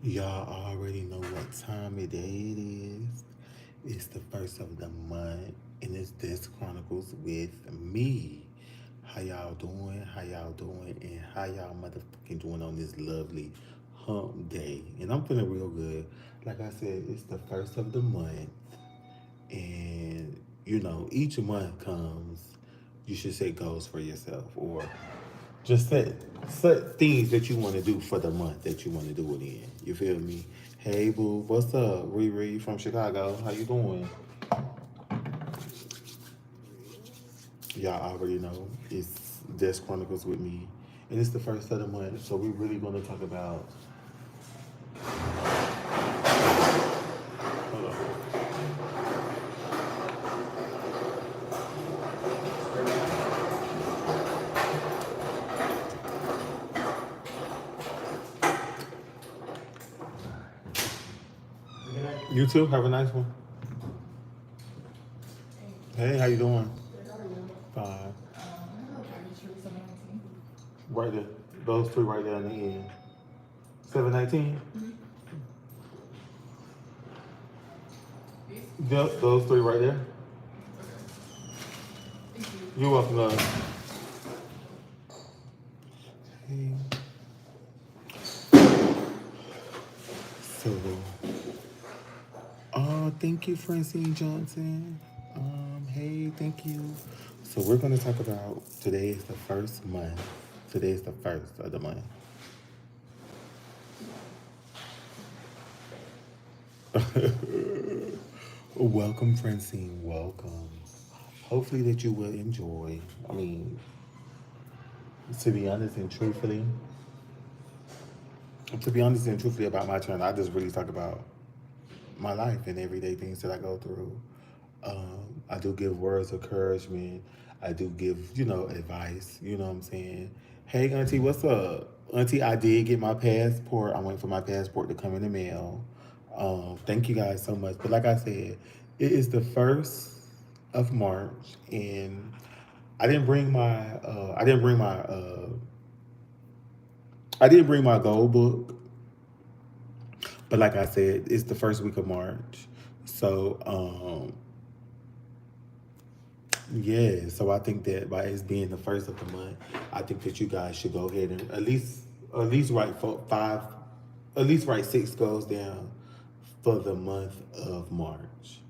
Y'all already know what time of day it is. It's the first of the month, and it's this Chronicles with me. How y'all doing? How y'all doing? And how y'all motherfucking doing on this lovely hump day? And I'm feeling real good. Like I said, it's the first of the month, and each month comes. You should set goals for yourself, or just set things that you want to do for the month that you want to do it in. You feel me? Hey boo, what's up? Riri from Chicago. How you doing? Y'all already know it's Desk Chronicles with me. And it's the first of the month, so we're really gonna talk about hold on. You too, have a nice one. Hey, how you doing? Fine. Right there. Those three right there in the end. 719? Yep, those three right there. You're welcome, love. Hey. So, thank you, Francine Johnson. Hey, thank you. So we're gonna talk about today is the first month. Today is the first of the month. Welcome, Francine. Welcome. Hopefully that you will enjoy. I mean, to be honest and truthfully, about my channel, I just really talk about my life and everyday things that I go through. I do give words of encouragement. I do give, advice. You know what I'm saying? Hey, Auntie, what's up? Auntie, I did get my passport. I went for my passport to come in the mail. Thank you guys so much. But like I said, it is the 1st of March, and I didn't bring my gold book. But like I said, it's the first week of March. So, yeah, so I think that by it being the first of the month, I think that you guys should go ahead and at least write at least write six goals down for the month of March,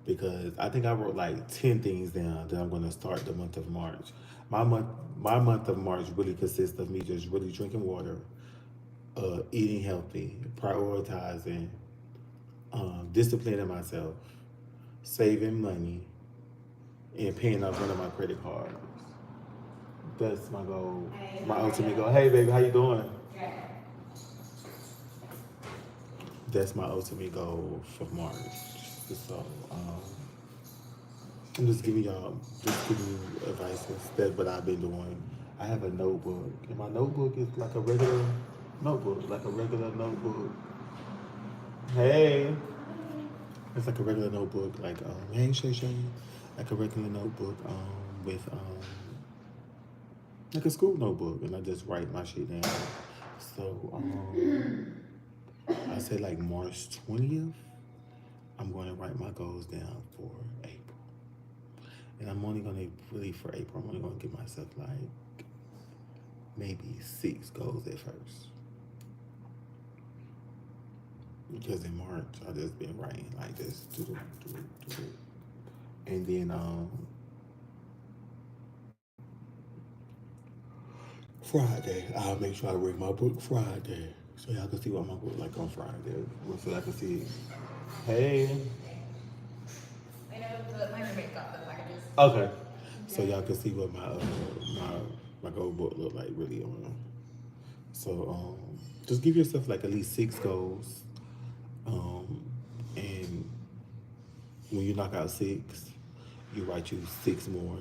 because I think I wrote like 10 things down that I'm gonna start the month of March. My month my month of March really consists of me just really drinking water, eating healthy, prioritizing, disciplining myself, saving money, and paying off one of my credit cards. That's my goal. My ultimate goal. Hey, baby, how you doing? That's my ultimate goal for March. So, I'm just giving you advice instead what I've been doing. I have a notebook, and my notebook is like a regular notebook. Hey, it's like a regular notebook, like hey Shay Shay, like a regular notebook, with like a school notebook, and I just write my shit down. So I say like March 20th, I'm going to write my goals down for April, and I'm only gonna really for April. I'm only gonna give myself like maybe six goals at first, because in March I just been writing like this, do, and then Friday I'll make sure I read my book Friday, so y'all can see what my book like on Friday, so y'all can see. Hey. Okay. So y'all can see what my goal book look like really on. So just give yourself like at least six goals. And when you knock out six, you write you six more.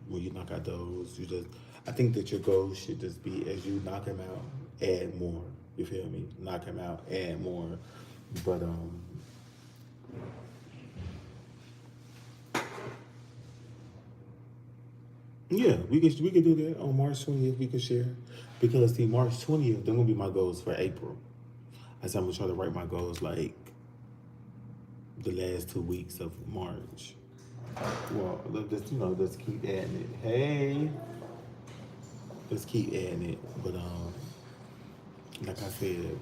When you knock out those, you just I think that your goals should just be, as you knock them out, add more. You feel me? Knock them out, add more. But yeah, we could do that on March 20th. We could share, because see March 20th, they're gonna be my goals for April. I said I'm gonna try to write my goals like the last 2 weeks of March. Well, let's keep adding it. Hey, let's keep adding it. But like I said,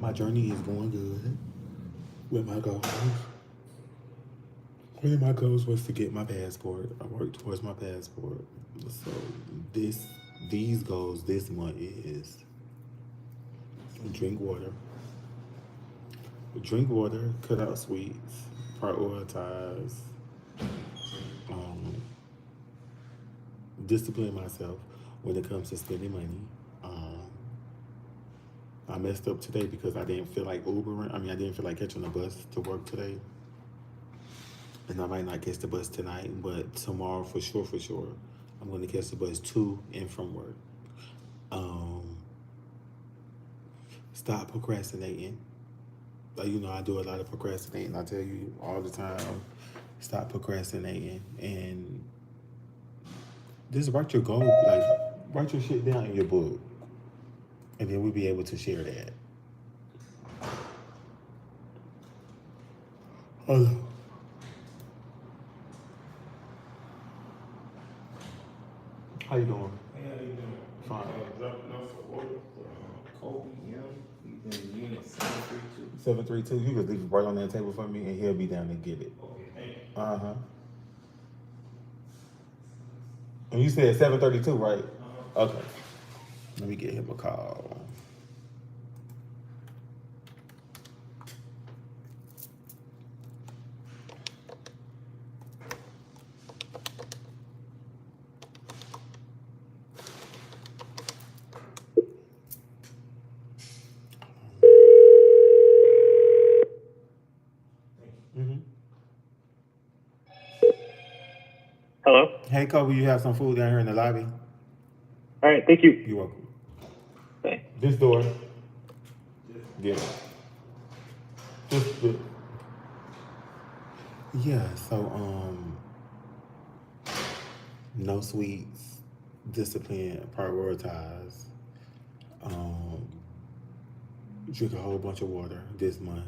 my journey is going good with my goals. One of my goals was to get my passport. I worked towards my passport. So this these goals this month is drink water. Drink water, cut out sweets, prioritize, um, discipline myself when it comes to spending money. Um, I messed up today because I didn't feel like Ubering. I didn't feel like catching a bus to work today. And I might not catch the bus tonight, but tomorrow for sure, I'm going to catch the bus to and from work. Um, Stop procrastinating. Like, I do a lot of procrastinating. I tell you all the time, stop procrastinating and just write your goal, like write your shit down in your book, and then we'll be able to share that. Hello. How you doing? Hey, how you doing? Fine. Dropping off an order for Kobe M. He's in unit 732. 732. You can leave it right on that table for me, and he'll be down to get it. Okay, thank you. Uh-huh. And you said 732, right? Okay. Let me get him a call. Mm-hmm. Hello? Hey, Kobe, you have some food down here in the lobby? All right, thank you. You're welcome. Bye. This door. Yeah. Just the. Yeah, so, no sweets, discipline, prioritize, um, drink a whole bunch of water this month.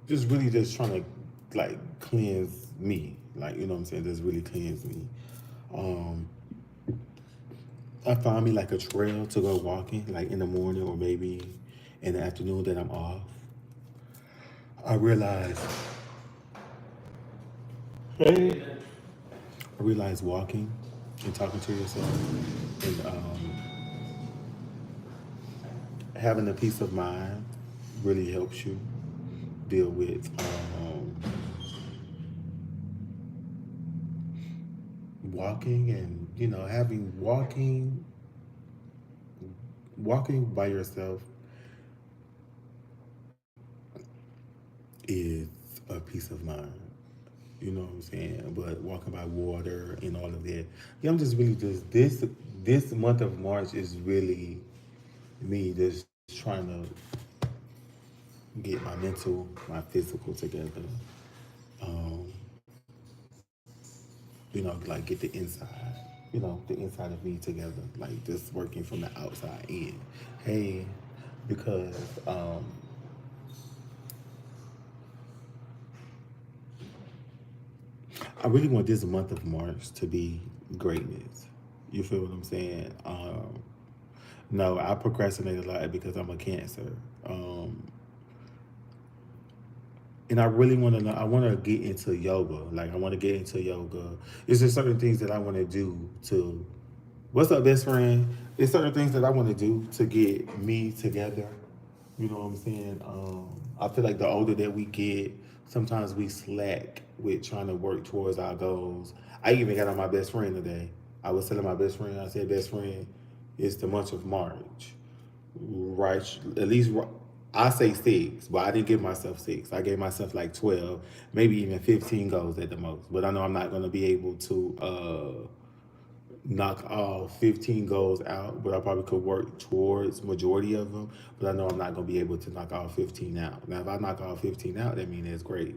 Just really just trying to like cleanse me. Like, you know what I'm saying? Just really cleanse me. Um, I found me like a trail to go walking, like in the morning or maybe in the afternoon that I'm off. I realized, hey, I realized walking and talking to yourself and having a peace of mind really helps you deal with walking and having walking by yourself is a peace of mind. You know what I'm saying? But walking by water and all of that. Yeah, I'm just really just this month of March is really me just trying to get my mental, my physical together. Um, like get the inside, the inside of me together, like just working from the outside in. Hey, because I really want this month of March to be greatness. You feel what I'm saying? No, I procrastinate a lot because I'm a Cancer. And I really want to know. I want to get into yoga. Like I want to get into yoga. Is there certain things that I want to do to? What's up, best friend? It's certain things that I want to do to get me together. You know what I'm saying? I feel like the older that we get, sometimes we slack with trying to work towards our goals. I even got on my best friend today. I was telling my best friend, I said, best friend, it's the month of March, right? At least I say 6, but I didn't give myself 6. I gave myself like 12, maybe even 15 goals at the most. But I know I'm not going to be able to knock all 15 goals out, but I probably could work towards majority of them. But I know I'm not going to be able to knock all 15 out. Now, if I knock all 15 out, that means that's great.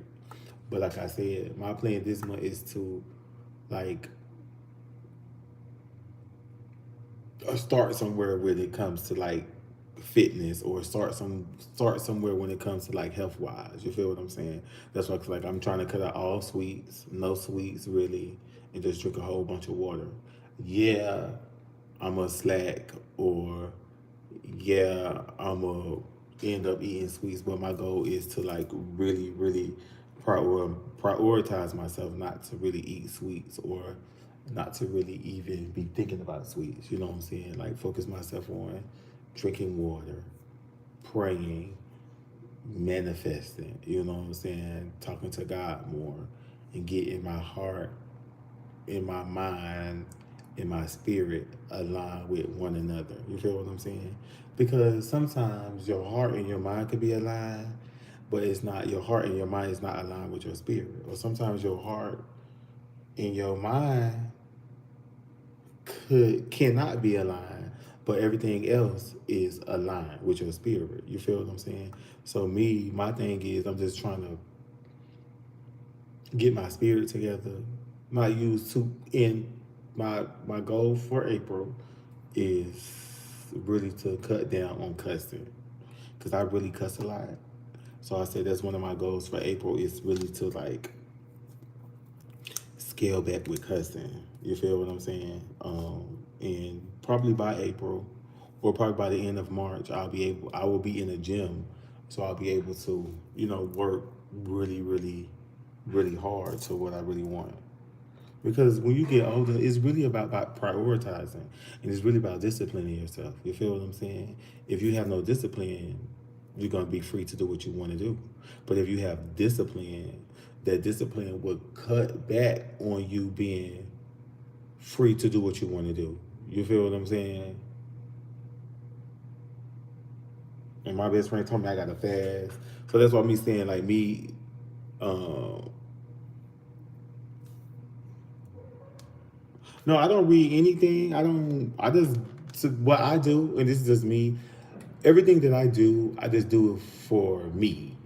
But like I said, my plan this month is to like start somewhere when it comes to like fitness, or start somewhere when it comes to like health wise. You feel what I'm saying? That's why like I'm trying to cut out all sweets, no sweets really, and just drink a whole bunch of water. Yeah, I'm a slack, or yeah, I'm a end up eating sweets, but my goal is to like really, really prioritize myself, not to really eat sweets, or not to really even be thinking about sweets. You know what I'm saying? Like focus myself on drinking water, praying, manifesting. You know what I'm saying? Talking to God more, and getting my heart, in my mind, in my spirit align with one another. You feel what I'm saying? Because sometimes your heart and your mind could be aligned, but it's not, your heart and your mind is not aligned with your spirit. Or sometimes your heart and your mind cannot be aligned, but everything else is aligned with your spirit. You feel what I'm saying? So me, my thing is I'm just trying to get my spirit together. My use to in my goal for April is really to cut down on cussing, because I really cuss a lot. So I said that's one of my goals for April, is really to like scale back with cussing. You feel what I'm saying? And probably by April, or probably by the end of March, I will be in a gym, so I'll be able to, work really, really, really hard to what I really want. Because when you get older, it's really about prioritizing, and it's really about disciplining yourself. You feel what I'm saying? If you have no discipline, you're gonna be free to do what you want to do. But if you have discipline, that discipline will cut back on you being free to do what you want to do. You feel what I'm saying? And my best friend told me I gotta fast, so that's why me saying like me. Um, No, I don't read anything. I don't. I just, so what I do, and this is just me. Everything that I do, I just do it for me.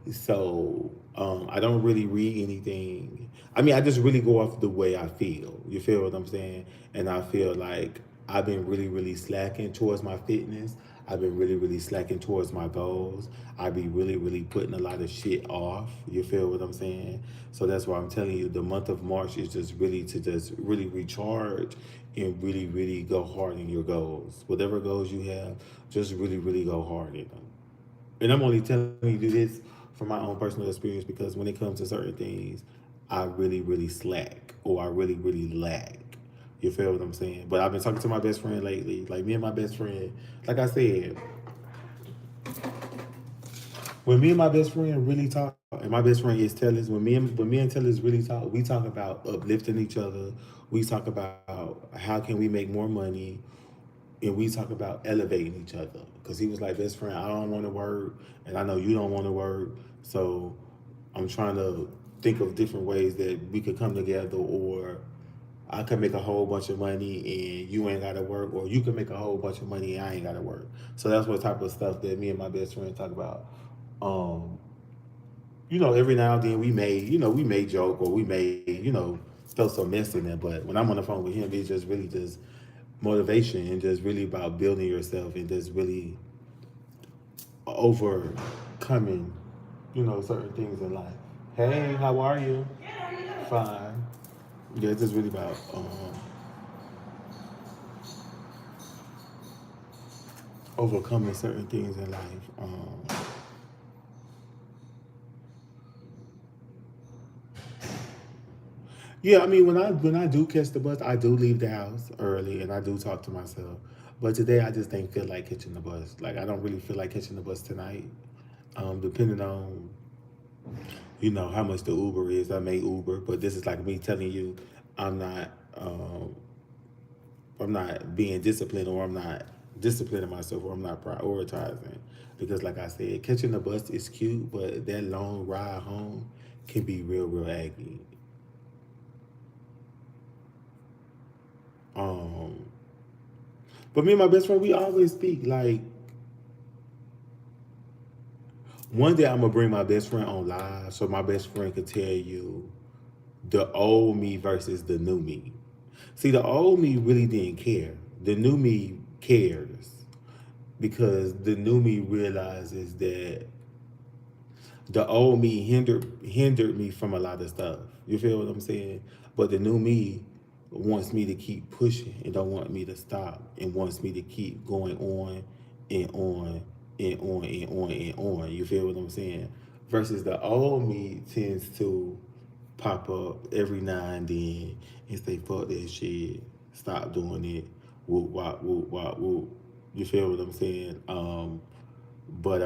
So I don't really read anything. I mean, I just really go off the way I feel. You feel what I'm saying? And I feel like I've been really, really slacking towards my fitness. I've been really, really slacking towards my goals. I be really, really putting a lot of shit off. You feel what I'm saying? So that's why I'm telling you, the month of March is just really to just really recharge and really, really go hard in your goals. Whatever goals you have, just really, really go hard in them. And I'm only telling you this from my own personal experience, because when it comes to certain things, I really, really slack, or I really, really lag. You feel what I'm saying? But I've been talking to my best friend lately. Like me and my best friend, like I said, when me and my best friend really talk, and my best friend is Tellers, when me and Tellers really talk, we talk about uplifting each other. We talk about how can we make more money, and we talk about elevating each other. Because he was like, best friend, I don't want to work, and I know you don't want to work, so I'm trying to think of different ways that we could come together, or I could make a whole bunch of money and you ain't gotta work, or you can make a whole bunch of money and I ain't gotta work. So that's what type of stuff that me and my best friend talk about. Um, every now and then we may joke, or we may, throw some mess in there. But when I'm on the phone with him, it's just really just motivation, and just really about building yourself, and just really overcoming, certain things in life. Hey, how are you? Fine. Yeah, it's just really about overcoming certain things in life. Yeah, I mean, when I do catch the bus, I do leave the house early, and I do talk to myself. But today I just ain't feel like catching the bus. Like I don't really feel like catching the bus tonight. Depending on how much the Uber is, I may Uber. But this is like me telling you, I'm not um, I'm not being disciplined, or I'm not disciplining myself, or I'm not prioritizing. Because like I said, catching the bus is cute, but that long ride home can be real, real aggy. Um, but me and my best friend, we always speak. Like one day I'm gonna bring my best friend on live, so my best friend could tell you the old me versus the new me. See, the old me really didn't care. The new me cares because the new me realizes that the old me hindered me from a lot of stuff. You feel what I'm saying? But the new me wants me to keep pushing and don't want me to stop and wants me to keep going on and on and on and on and on. You feel what I'm saying? Versus the old me tends to pop up every now and then and say, fuck that shit, stop doing it, whoop, wop, whoop, wop, whoop. You feel what I'm saying? But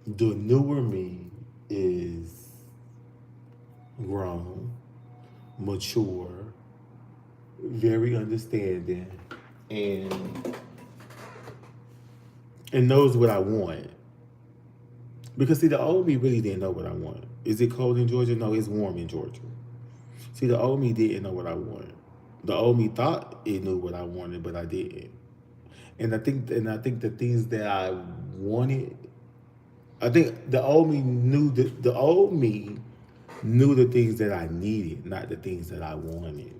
the newer me is grown, mature, very understanding, and and knows what I want. Because see, the old me really didn't know what I want. Is it cold in Georgia? No, it's warm in Georgia. See, the old me didn't know what I wanted. The old me thought it knew what I wanted, but I didn't. And I think the things that I wanted, I think the old me knew the things that I needed, not the things that I wanted.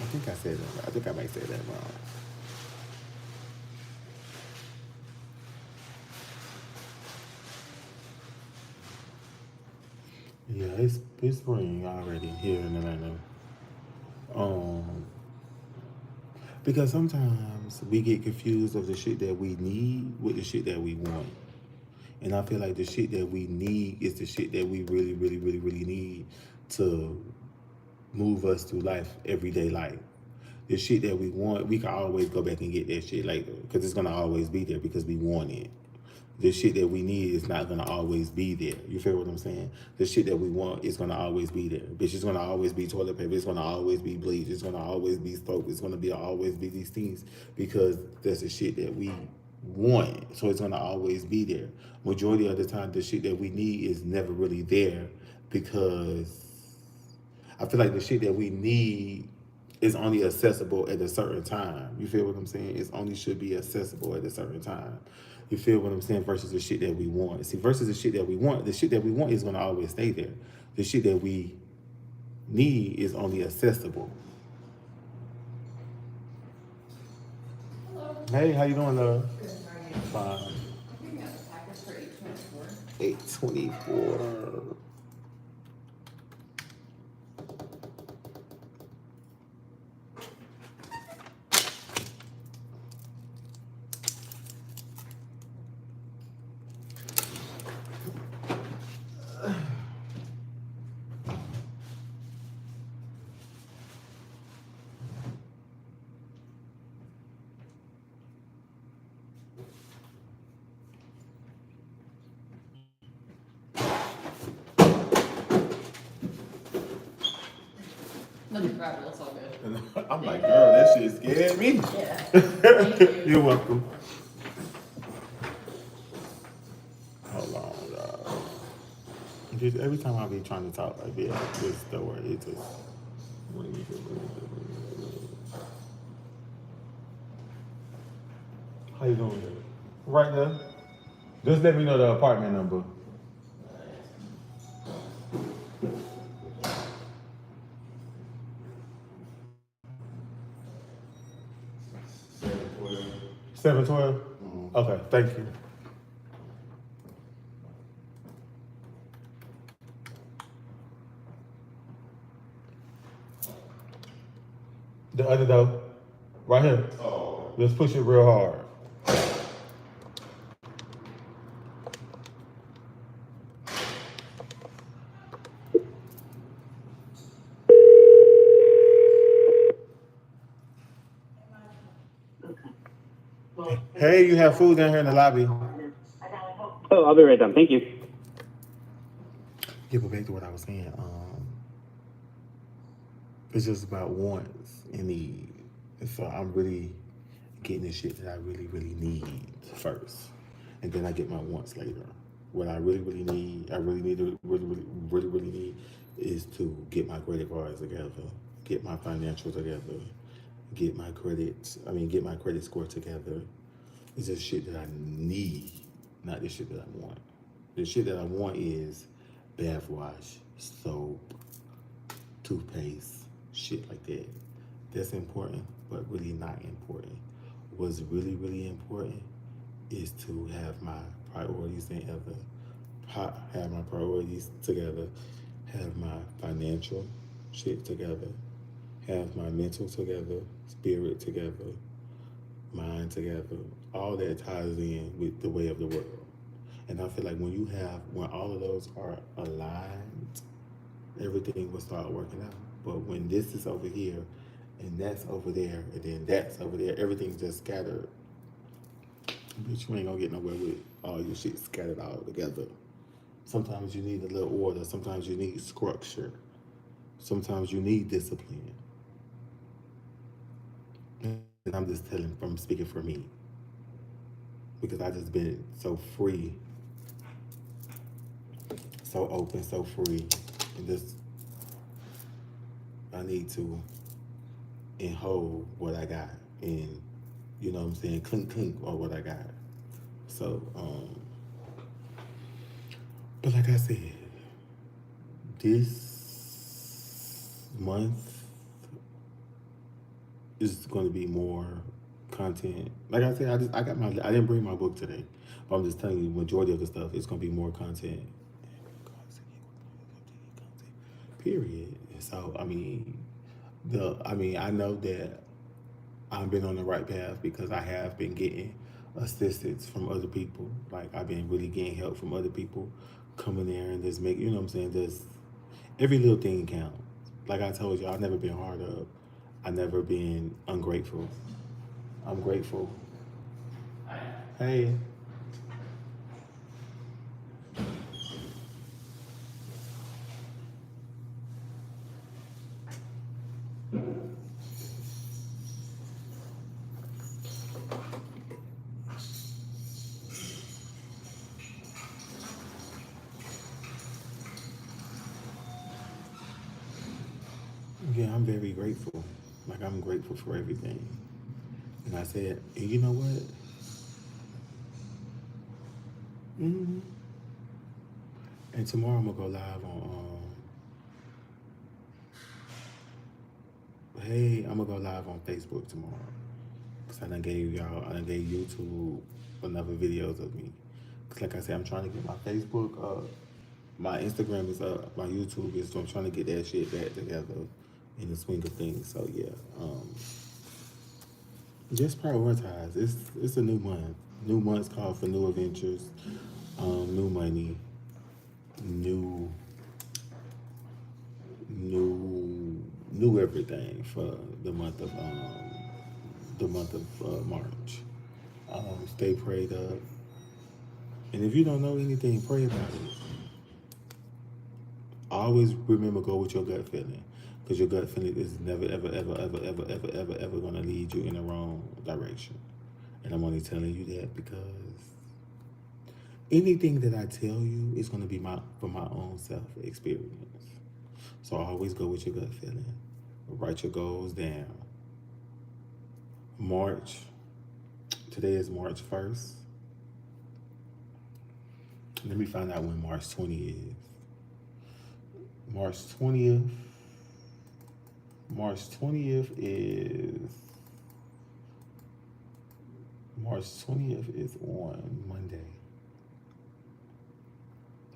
I think I said that. I think I might say that wrong. Yeah, it's spring already here in Atlanta. Um, because sometimes we get confused of the shit that we need with the shit that we want. And I feel like the shit that we need is the shit that we really, really, really, really need to move us through life, everyday life. The shit that we want, we can always go back and get that shit later because it's gonna always be there because we want it. The shit that we need is not gonna always be there. You feel what I'm saying? The shit that we want is gonna always be there. Bitch, it's gonna always be toilet paper. It's gonna always be bleach. It's gonna always be soap. It's gonna be always be these things because that's the shit that we want. So it's gonna always be there. Majority of the time, the shit that we need is never really there because I feel like the shit that we need is only accessible at a certain time. You feel what I'm saying? It's only should be accessible at a certain time. You feel what I'm saying? Versus the shit that we want. See, versus the shit that we want is gonna always stay there. The shit that we need is only accessible. Hey, how you doing, love? Fine. 824. Nothing private, it's all good. I'm like, girl, that shit scared me. Yeah. Thank you. You're welcome. Hold on, dog. Just every time I be trying to talk like that, this door, it just. How you doing? Right there. Just let me know the apartment number. Seven, 712? Okay, thank you. The other door, right here. Oh, Let's push it real hard. 12. Hey, you have food down here in the lobby. Oh, I'll be right down. Thank you. Yeah, but back to what I was saying. It's just about wants and needs. And so I'm really getting the shit that I really, really need first. And then I get my wants later. What I really, really need, I really need to really need is to get my credit cards together, get my financials together, get my credit score together. It's just shit that I need. not the shit that I want. The shit that I want is bath wash, soap, toothpaste, shit like that. That's important, but really not important. What's really, really important is to have my priorities in order, have my priorities together, have my financial shit together, have my mental together, spirit together, mind together. All that ties in with the way of the world. And I feel like when all of those are aligned, everything will start working out. But when this is over here, and that's over there, and then that's over there, everything's just scattered. Bitch, you ain't gonna get nowhere with all your shit scattered all together. Sometimes you need a little order. Sometimes you need structure. Sometimes you need discipline. And I'm just from speaking for me. Because I just been so free, so open, so free. And just, I need to and hold what I got. And, you know what I'm saying, clink, clink, or what I got. So, but like I said, this month is going to be more content. Like I said, I didn't bring my book today, but I'm just telling you, majority of the stuff is going to be more content. Period. So I know that I've been on the right path because I have been getting assistance from other people. Like I've been really getting help from other people coming there and just make, you know what I'm saying, just every little thing counts. Like I told you, I've never been hard up. I've never been ungrateful. I'm grateful. Hey. Yeah, I'm very grateful. Like I'm grateful for everything. And I said, and you know what? Mm-hmm. And tomorrow I'm gonna go live on. I'm gonna go live on Facebook tomorrow. Cause I done gave YouTube another videos of me. Cause like I said, I'm trying to get my Facebook up, my Instagram is up, my YouTube is. So I'm trying to get that shit back together in the swing of things. So yeah, just prioritize. It's a new month. New month's called for new adventures, new money, new new everything for the month of March. Stay prayed up, and if you don't know anything, pray about it. Always remember, go with your gut feeling, because your gut feeling is never ever ever ever ever ever ever ever gonna lead you in the wrong direction. And I'm only telling you that because anything that I tell you is gonna be for my own self experience. So always go with your gut feeling. Write your goals down. March. Today is March 1st. Let me find out when March 20th is. March 20th. March 20th is. March 20th is on Monday.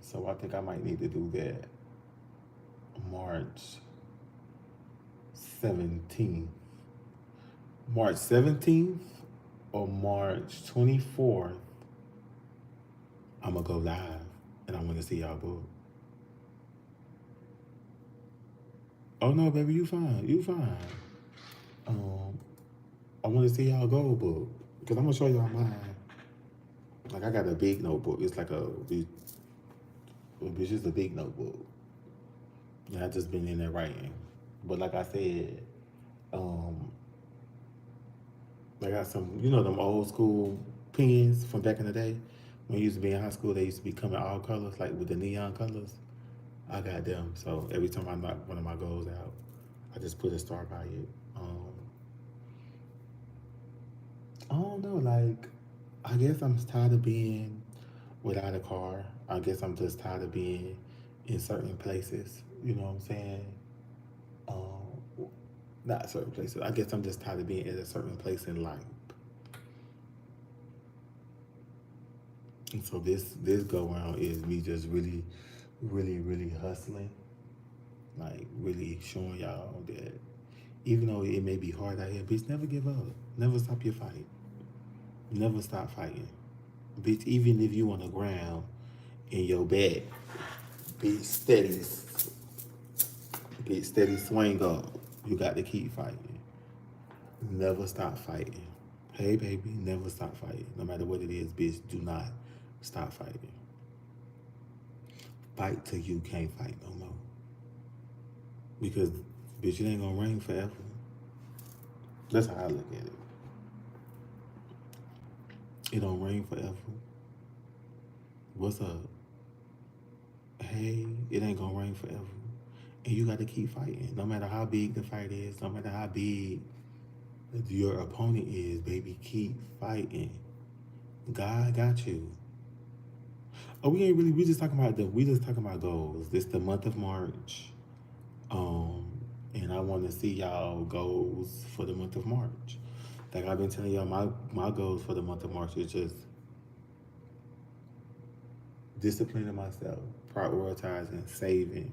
So I think I might need to do that. March 17th. March 17th or March 24th, I'm gonna go live and I wanna see y'all book. Oh no, baby, you fine. You fine. I wanna see y'all go book. Because I'm gonna show y'all mine. Like I got a big notebook. It's like it's just a big notebook. And I just been in there writing. But like I said, I got some, them old school pens from back in the day. When you used to be in high school, they used to be coming all colors, like with the neon colors. I got them. So every time I knock one of my goals out, I just put a star by it. I don't know, like, I guess I'm tired of being without a car. I guess I'm just tired of being in certain places. You know what I'm saying? Not certain places. I guess I'm just tired of being at a certain place in life. And so this go around is me just really hustling, like really showing y'all that even though it may be hard out here, bitch, never give up. Never stop your fight. Never stop fighting. Bitch, even if you on the ground in your bed, bitch steady swing up. You got to keep fighting. Never stop fighting. Hey baby, never stop fighting. No matter what it is, bitch, do not stop fighting. Fight till you can't fight no more. Because bitch, it ain't gonna rain forever. That's how I look at it. It don't rain forever. What's up? Hey, it ain't gonna rain forever. And you gotta keep fighting. No matter how big the fight is, no matter how big your opponent is, baby, keep fighting. God got you. Oh, we just talking about goals. This the month of March. And I wanna see y'all goals for the month of March. Like I've been telling y'all, my goals for the month of March is just disciplining myself, prioritizing, saving,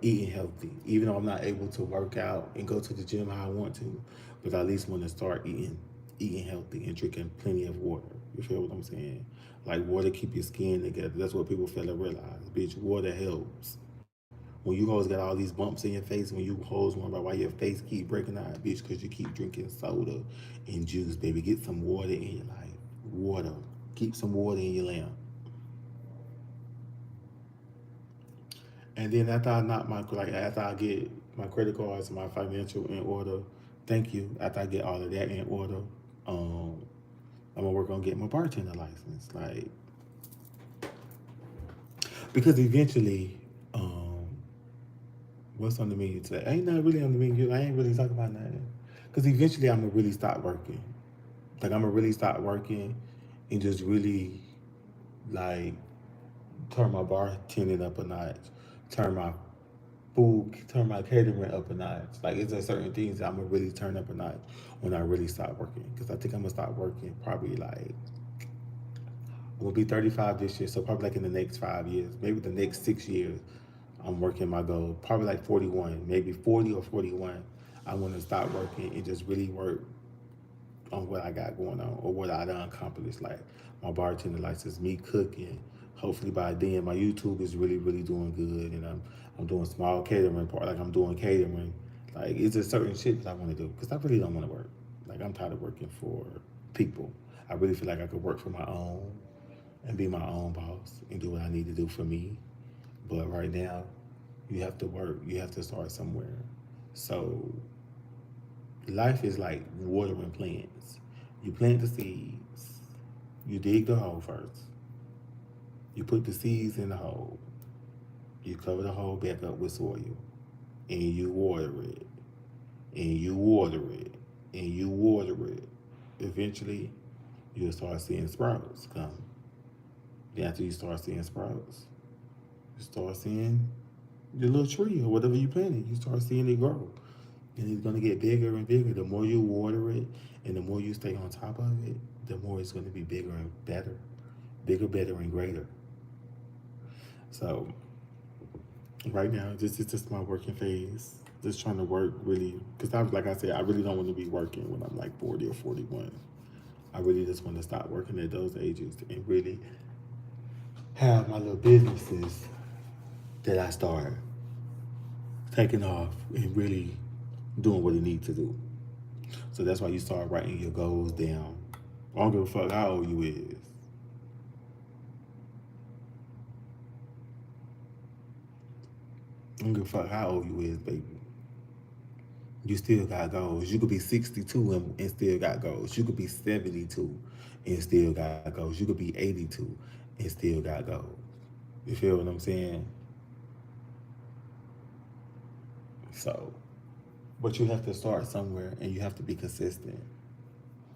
eating healthy. Even though I'm not able to work out and go to the gym how I want to, but I at least want to start eating healthy and drinking plenty of water. You feel what I'm saying? Like water keep your skin together. That's what people fail to realize. Bitch, water helps. When you hoes got all these bumps in your face, when you hoes wonder about why your face keep breaking out, bitch, because you keep drinking soda and juice, baby. Get some water in your life. Water. Keep some water in your lamp. And then after I get my credit cards and my financial in order, thank you. After I get all of that in order, um, I'm gonna work on getting my bartender license. Like, because eventually, what's on the menu today? Ain't nothing really on the menu. I ain't really talking about nothing. Because eventually, I'm gonna really stop working. Like, I'm gonna really stop working and just really like turn my bartending up a notch, turn my turn my catering up a notch. Like, it's just certain things that I'm gonna really turn up a notch when I really stop working. Because I think I'm gonna stop working probably like, I'm gonna be 35 this year, so probably like in the next 5 years, maybe the next 6 years, I'm working my goal. Probably like 41, maybe 40 or 41. I wanna stop working and just really work on what I got going on or what I done accomplished, like my bartender license, me cooking. Hopefully by then my YouTube is really doing good, and I'm doing small catering part, like I'm doing catering. Like it's just certain shit that I want to do because I really don't want to work. Like I'm tired of working for people. I really feel like I could work for my own and be my own boss and do what I need to do for me. But right now, you have to work. You have to start somewhere. So life is like watering plants. You plant the seeds. You dig the hole first. You put the seeds in the hole. You cover the hole back up with soil. And you water it. And you water it. And you water it. Eventually, you'll start seeing sprouts come. Then after you start seeing sprouts, you start seeing your little tree or whatever you planted. You start seeing it grow. And it's gonna get bigger and bigger. The more you water it and the more you stay on top of it, the more it's gonna be bigger and better. Bigger, better, and greater. So right now, this is just my working phase. Just trying to work really, because like I said, I really don't want to be working when I'm like 40 or 41. I really just want to stop working at those ages and really have my little businesses that I start taking off and really doing what it needs to do. So that's why you start writing your goals down. I don't give a fuck how old you is. I don't give a fuck how old you is, baby. You still got goals. You could be 62 and still got goals. You could be 72 and still got goals. You could be 82 and still got goals. You feel what I'm saying? So, but you have to start somewhere and you have to be consistent.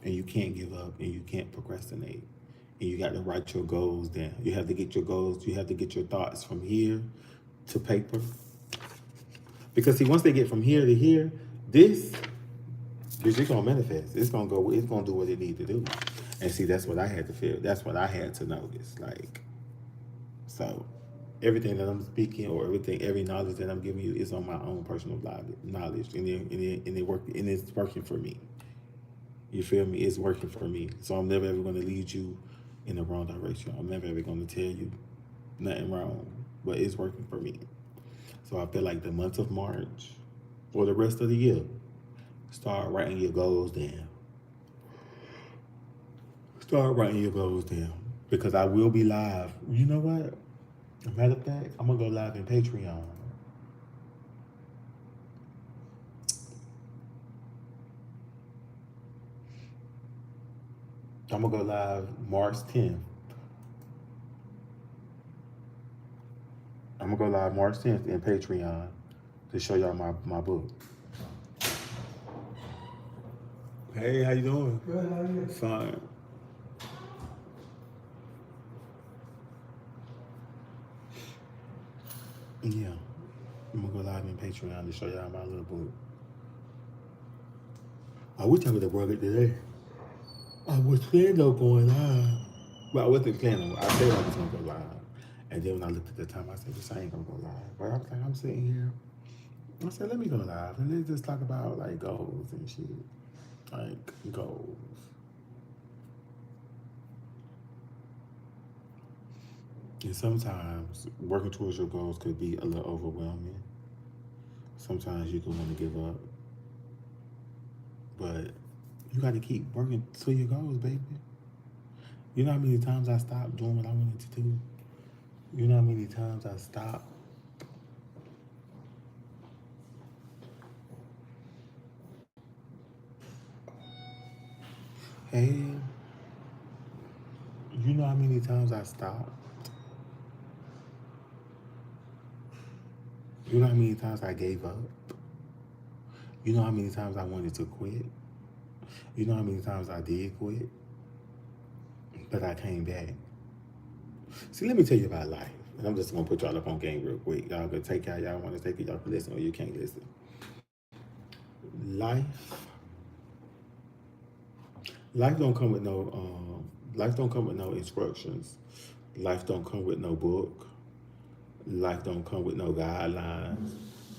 And you can't give up and you can't procrastinate. and you got to write your goals down. You have to get your goals, you have to get your thoughts from here to paper. Because see, once they get from here to here, this is just gonna manifest. It's gonna go, it's gonna do what it need to do. And see, that's what I had to feel. That's what I had to notice. Like, so everything that I'm speaking or every knowledge that I'm giving you is on my own personal knowledge, and it's working for me. You feel me? It's working for me. So I'm never ever going to lead you in the wrong direction. I'm never ever going to tell you nothing wrong, but it's working for me. So I feel like the month of March or the rest of the year, start writing your goals down. Start writing your goals down because I will be live. You know what? Matter of fact, I'm gonna go live in Patreon. I'm gonna go live March 10th. I'm gonna go live March 10th in Patreon to show y'all my book. Hey, how you doing? Good, how are you? Fine. Yeah. I'm gonna go live in Patreon to show y'all my little book. I wish I would have brought it today. I was planning on going live. Well, I wasn't planning. I said I was gonna go live. And then when I looked at the time, I said, "This I ain't gonna go live." But I was like, I'm sitting here. I said, let me go live and let's just talk about like goals and shit. Like goals. And sometimes working towards your goals could be a little overwhelming. Sometimes you can want to give up. But you got to keep working to your goals, baby. You know how many times I stopped doing what I wanted to do? You know how many times I stopped? Hey, you know how many times I stopped? You know how many times I gave up? You know how many times I wanted to quit? You know how many times I did quit? But I came back. See, let me tell you about life. And I'm just gonna put y'all up on game real quick. Y'all can take out y'all want to take it, y'all can listen or you can't listen. Life, life don't come with no life don't come with no instructions. Life don't come with no book. Life don't come with no guidelines.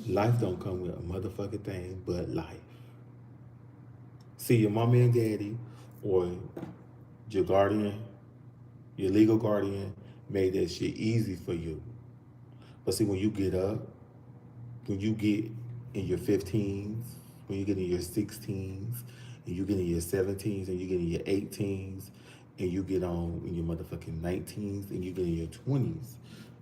Life don't come with a motherfucking thing but life. See, your mama and daddy or your guardian, your legal guardian made that shit easy for you. But see, when you get up, when you get in your 15s, when you get in your 16s, and you get in your 17s, and you get in your 18s, and you get on in your motherfucking 19s, and you get in your 20s,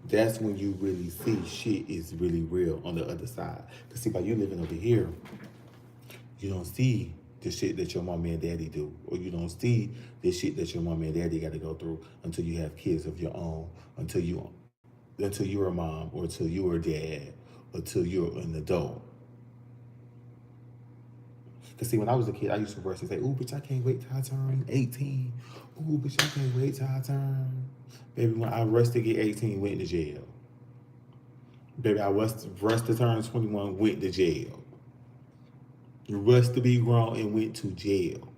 that's when you really see shit is really real on the other side. Because see, by you living over here, you don't see the shit that your mom and daddy do, or you don't see the shit that your mom and daddy got to go through until you have kids of your own, until you're a mom, or until you're a dad, or until you're an adult. Cause see, when I was a kid, I used to rush and say, "Ooh, bitch, I can't wait till I turn 18. Ooh, bitch, I can't wait till I turn." Baby, when I rushed to get 18, went to jail. Baby, I rushed to turn 21, went to jail. Rushed to be grown and went to jail.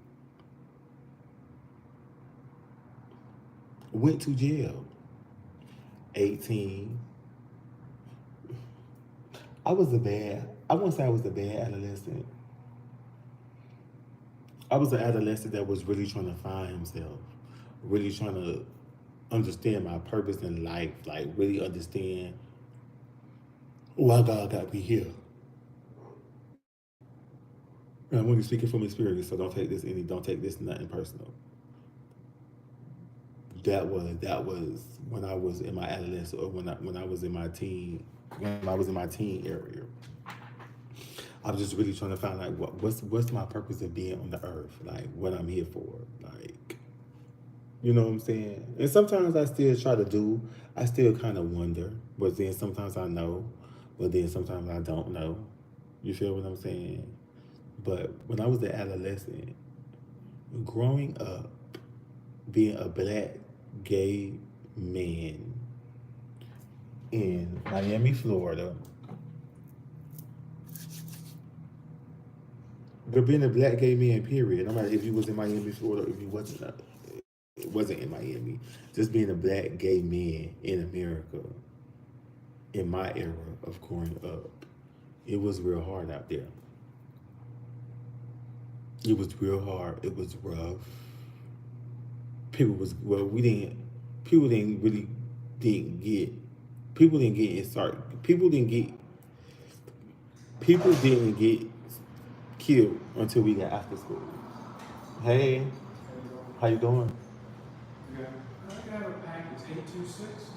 Went to jail. 18. I wouldn't say I was a bad adolescent. I was an adolescent that was really trying to find himself, really trying to understand my purpose in life, like really understand why God got me here. And I'm only speaking from experience, so don't take this nothing personal. That was when I was in my adolescence, or when I was in my teen area. I was just really trying to find like what's my purpose of being on the earth, like what I'm here for, like, you know what I'm saying? And sometimes I still kind of wonder, but then sometimes I know, but then sometimes I don't know. You feel what I'm saying? But when I was an adolescent, growing up, being a black gay men in Miami, Florida. But being a black gay man, period. No matter if you was in Miami, Florida, or if you wasn't in Miami. Just being a black gay man in America in my era of growing up, it was real hard out there. It was real hard. It was rough. People was well, we didn't. People didn't really didn't get. People didn't get inside. People didn't get killed until we got after school. Hey, how you doing? Yeah, I got a package 826.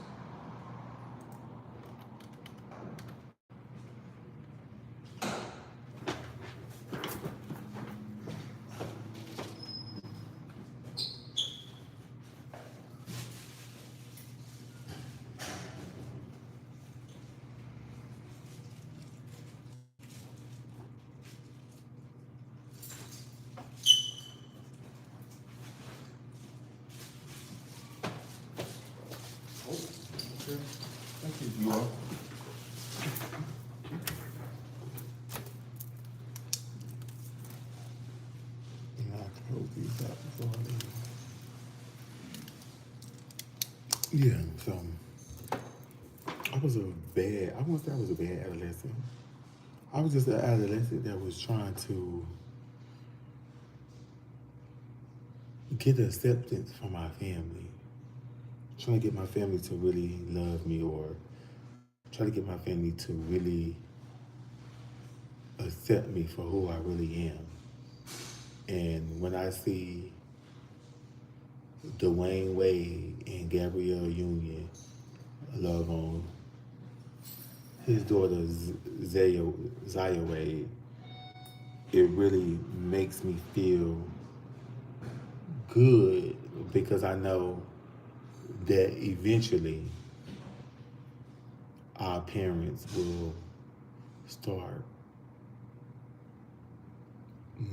Oh, okay. Thank you. You are. And I close these out before I leave. Yeah, so I was a bad. I won't say I was a bad adolescent. I was just an adolescent that was trying to get acceptance from my family, trying to get my family to really love me, or try to get my family to really accept me for who I really am. And when I see Dwayne Wade and Gabrielle Union love on his daughter Zaya Wade, it really makes me feel good because I know that eventually our parents will start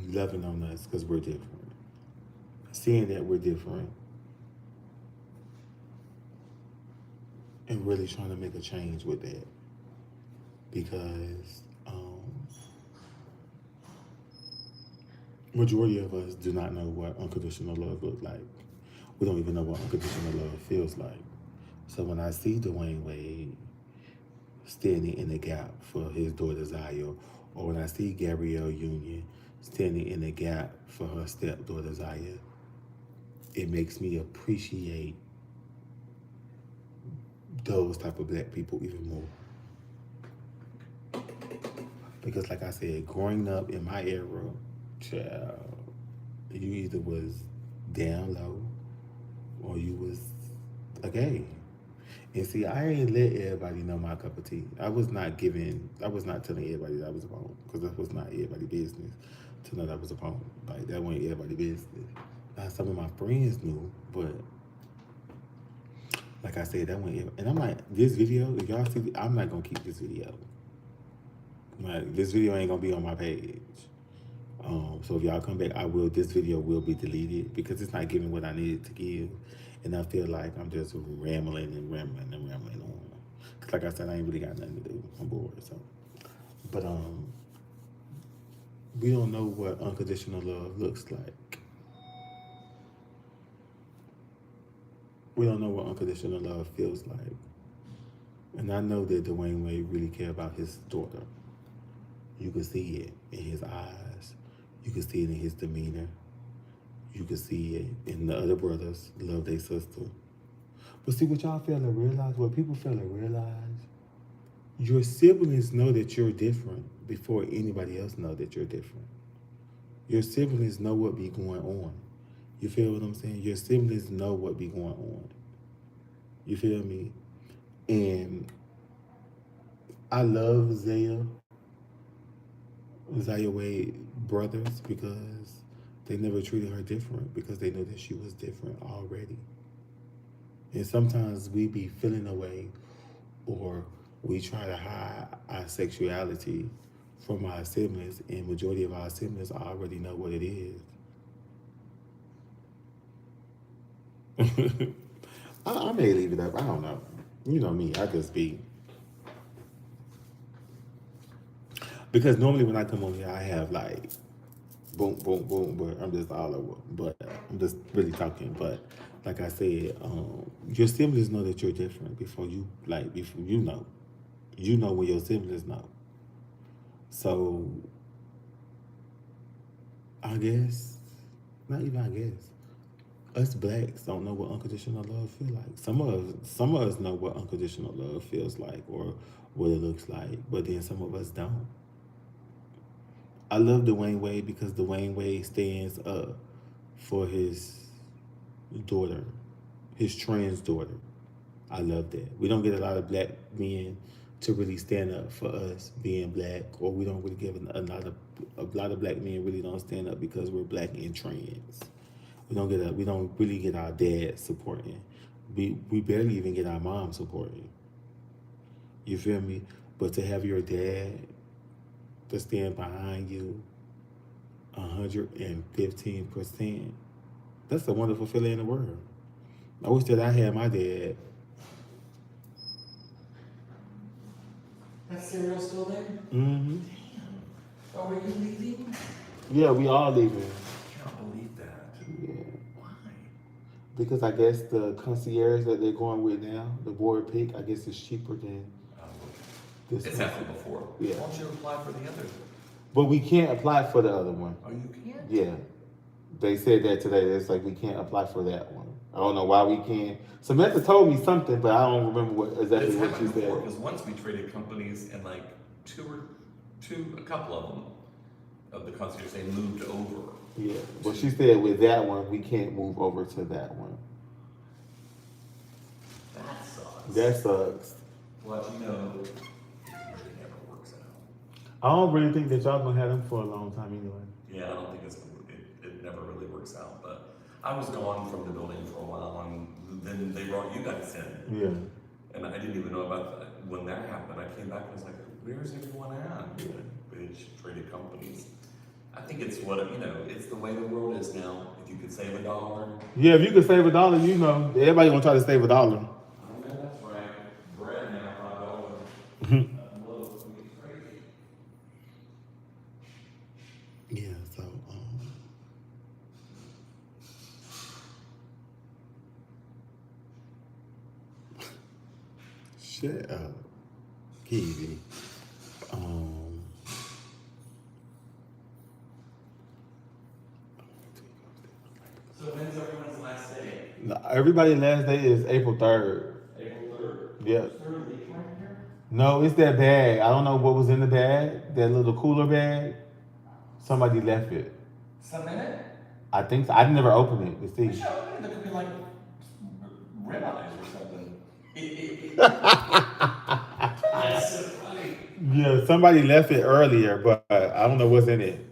loving on us because we're different. Seeing that we're different and really trying to make a change with that. Because majority of us do not know what unconditional love looks like. We don't even know what unconditional love feels like. So when I see Dwayne Wade standing in the gap for his daughter Zaya, or when I see Gabrielle Union standing in the gap for her stepdaughter Zaya, it makes me appreciate those type of black people even more. Because like I said, growing up in my era, child, you either was down low or you was a gay. And see, I ain't let everybody know my cup of tea. I was not telling everybody that I was a poem, because that was not everybody's business to know that I was a poem. Like, that wasn't everybody's business. Now, some of my friends knew, but like I said, that wasn't, and I'm like, this video, if y'all see, I'm not gonna keep this video. Like, this video ain't gonna be on my page. So if y'all come back, this video will be deleted because it's not giving what I needed to give. And I feel like I'm just rambling on. Cause like I said, I ain't really got nothing to do. I'm bored, so. But we don't know what unconditional love looks like. We don't know what unconditional love feels like. And I know that Dwayne Wade really care about his daughter. You can see it in his eyes. You can see it in his demeanor. You can see it in the other brothers love their sister. But see, what y'all fail to realize, what people fail to realize, your siblings know that you're different before anybody else know that you're different. Your siblings know what be going on. You feel what I'm saying? Your siblings know what be going on. You feel me? And I love Zaya Wade brothers because they never treated her different because they know that she was different already. And sometimes we be feeling away or we try to hide our sexuality from our siblings, and majority of our siblings already know what it is. I may leave it up. I don't know. You know me. I just be because normally when I come on here, I have like boom, boom, boom. But I'm just all over. But I'm just really talking. But like I said, your siblings know that you're different before you know. You know when your siblings know. So I guess not even I guess. Us blacks don't know what unconditional love feel like. Some of us know what unconditional love feels like or what it looks like, but then some of us don't. I love Dwayne Wade because Dwayne Wade stands up for his daughter, his trans daughter. I love that. We don't get a lot of black men to really stand up for us being black, or we don't really give a lot of black men really don't stand up because we're black and trans. We don't really get our dad supporting. We barely even get our mom supporting. You feel me? But to have your dad to stand behind you 115%, that's a wonderful feeling in the world. I wish that I had my dad. That cereal still there? Mm-hmm. Oh, are you leaving? Yeah, we all leaving. I can't believe that. Yeah. Why? Because I guess the concierge that they're going with now, the board pick, I guess is cheaper than Oh, this it's one. happened before. Yeah. Why don't you apply for the other? But we can't apply for the other one. Oh, you can't? Yeah. They said that today. It's like we can't apply for that one. I don't know why we can't. Samantha told me something, but I don't remember exactly It's what she happened before said. because once we traded companies and like a couple of them of the concierge they moved over. Yeah. But she said with that one, we can't move over to that one. That sucks. That sucks. Well, you know, it really never works out. I don't really think that y'all gonna have them for a long time anyway. Yeah, I don't think it never really works out. But I was gone from the building for a while, and then they brought you guys in, Yeah. and I didn't even know about that. When that happened, I came back and was like, "Where's everyone at?" Yeah. Bitch, traded companies. I think it's it's the way the world is now. If you could save $1, Yeah, if you could save $1, you know, everybody gonna try to save $1. I know that's right. Bread now, $5. Loaf, it's crazy. Yeah, so shut up, Kiwi. Um, So when's everyone's last day? everybody's last day is April 3rd. April 3rd? Yeah. Is there a leak right here? No, it's that bag. I don't know what was in the bag. That little cooler bag. Somebody left it. Some in it? I think so. I never opened it to We see. should open it. There could be like ribeyes or something. That's so funny. Yeah, somebody left it earlier, but I don't know what's in it.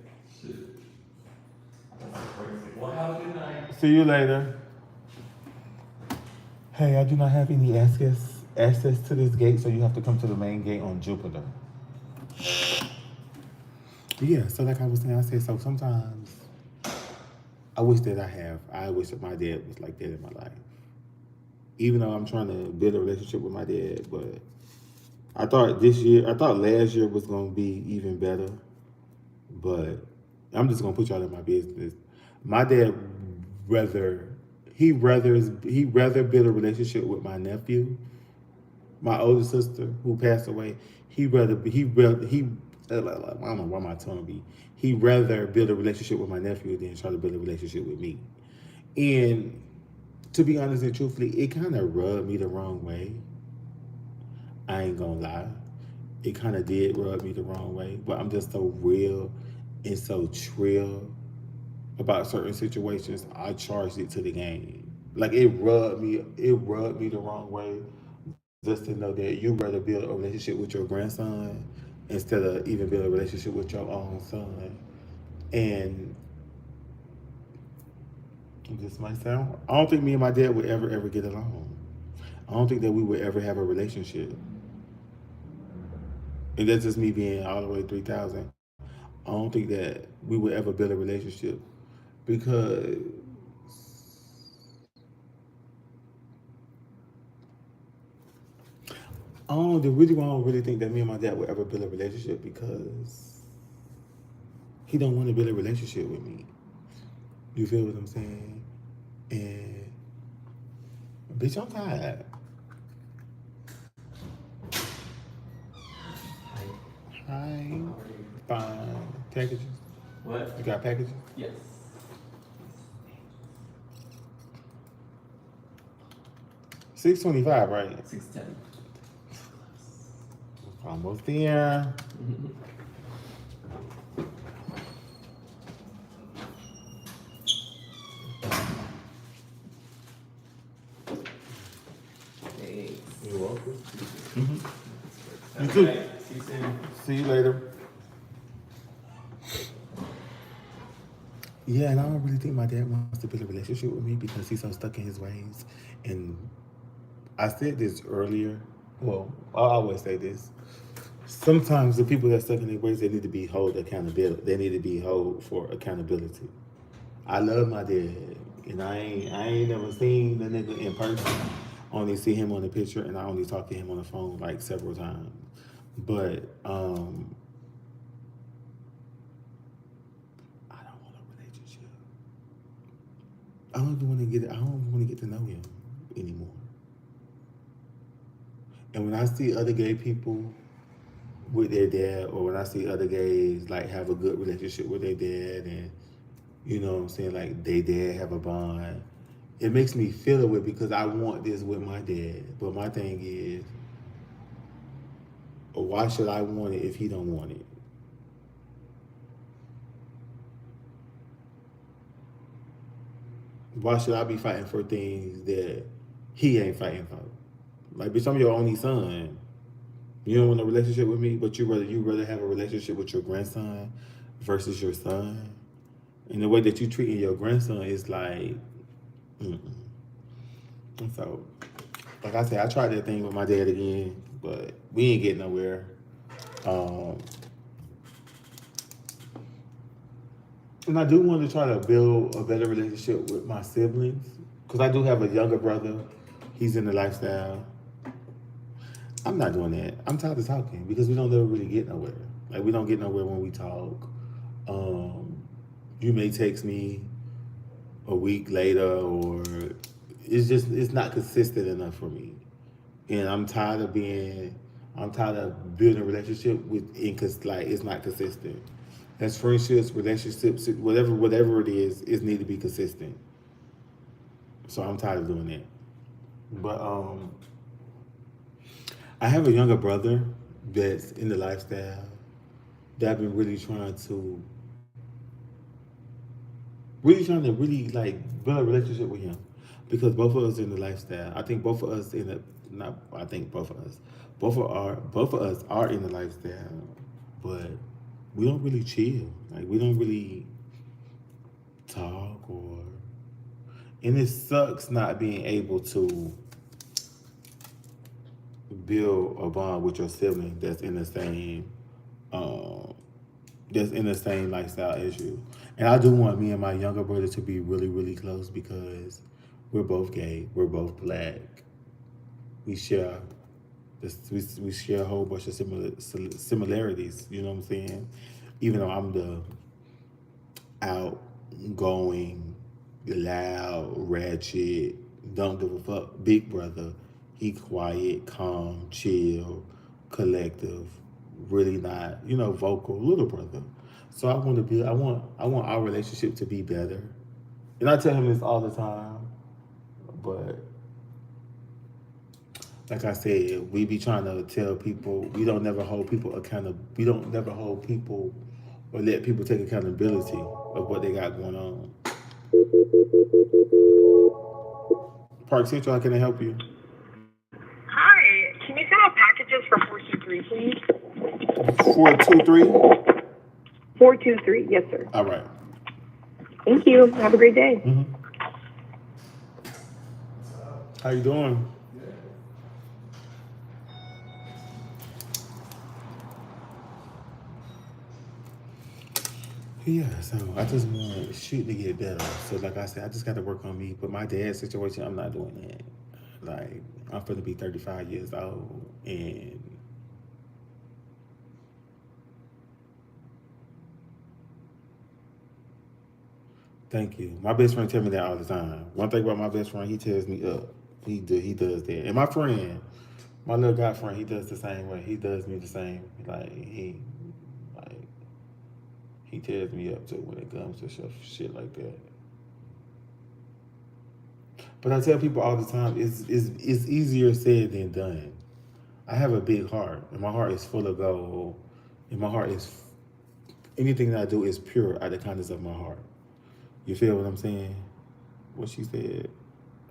That's crazy. Well, have a good night. See you later. Hey, I do not have any access to this gate, so you have to come to the main gate on Jupiter. Yeah, so like I was saying, I said so sometimes I wish that my dad was like that in my life. Even though I'm trying to build a relationship with my dad, but I thought last year was gonna be even better. But I'm just gonna put y'all in my business. My dad he rather build a relationship with my nephew, my older sister who passed away. I don't know why my tongue be. He rather build a relationship with my nephew than try to build a relationship with me. And to be honest and truthfully, it kind of rubbed me the wrong way. I ain't gonna lie. It kind of did rub me the wrong way, but I'm just so real and so trill about certain situations. I charged it to the game. Like it rubbed me the wrong way. Just to know that you rather build a relationship with your grandson instead of even build a relationship with your own son. And this might sound. I don't think me and my dad would ever get along. I don't think that we would ever have a relationship. And that's just me being all the way 3,000. I don't think that we would ever build a relationship because I don't really think that me and my dad would ever build a relationship because he don't want to build a relationship with me. You feel what I'm saying? And bitch, I'm tired. Hi. How are you? Fine. Packages. What? You got packages? Yes. 625, right? 6:10. Almost there. Thanks. You're welcome. That's too. right. See you soon. See you later. Yeah, and I don't really think my dad wants to build a relationship with me because he's so stuck in his ways. And I said this earlier. Well, I always say this. Sometimes the people that are stuck in their ways, they need to be held accountability. They need to be held for accountability. I love my dad, and I ain't never seen the nigga in person. Only see him on the picture, and I only talk to him on the phone like several times. But I don't want a relationship. I don't even want to get. I don't even want to get to know him anymore. And when I see other gay people with their dad, or when I see other gays like have a good relationship with their dad, and you know what I'm saying, like they dad have a bond, it makes me feel it because I want this with my dad. But my thing is, why should I want it if he don't want it? Why should I be fighting for things that he ain't fighting for? Like, bitch, I'm your only son. You don't want a relationship with me, but you rather have a relationship with your grandson versus your son. And the way that you treating your grandson is like, mm-mm. And so, like I said, I tried that thing with my dad again, but we ain't getting nowhere. And I do want to try to build a better relationship with my siblings, because I do have a younger brother. He's in the lifestyle. I'm not doing that. I'm tired of talking because we don't ever really get nowhere. Like, we don't get nowhere when we talk. You may text me a week later, or it's not consistent enough for me. And I'm tired of building a relationship like it's not consistent. As friendships, relationships, whatever it is need to be consistent. So I'm tired of doing that. But I have a younger brother that's in the lifestyle that I've been really like build a relationship with him, because both of us in the lifestyle. I think both of us in the not. I think both of us, both of us are in the lifestyle, but we don't really chill. Like, we don't really talk, and it sucks not being able to build a bond with your sibling um, that's in the same lifestyle as you. And I do want me and my younger brother to be really, really close because we're both gay, we're both black. We share we share a whole bunch of similarities. You know what I'm saying? Even though I'm the outgoing, loud, ratchet, don't give a fuck big brother, he quiet, calm, chill, collective, really not, vocal little brother. So I want our relationship to be better. And I tell him this all the time, but like I said, we be trying to tell people we don't never hold people accountable. We don't never hold people or let people take accountability of what they got going on. Park Central, how can I help you? Hi, can you send out packages for 423, please? 423? 423, yes, sir. All right. Thank you. Have a great day. Mm-hmm. How you doing? Yeah, so I just want shit to get better. So like I said, I just got to work on me. But my dad's situation, I'm not doing that. Like, I'm finna be 35 years old, And thank you. My best friend tell me that all the time. One thing about my best friend, he tells me up. He does that. And my friend, my little guy friend, he does the same way. He does me the same. Like he tears me up too when it comes to shit like that. But I tell people all the time, it's easier said than done. I have a big heart, and my heart is full of gold, and my heart is anything that I do is pure out of the kindness of my heart. You feel what I'm saying? What she said.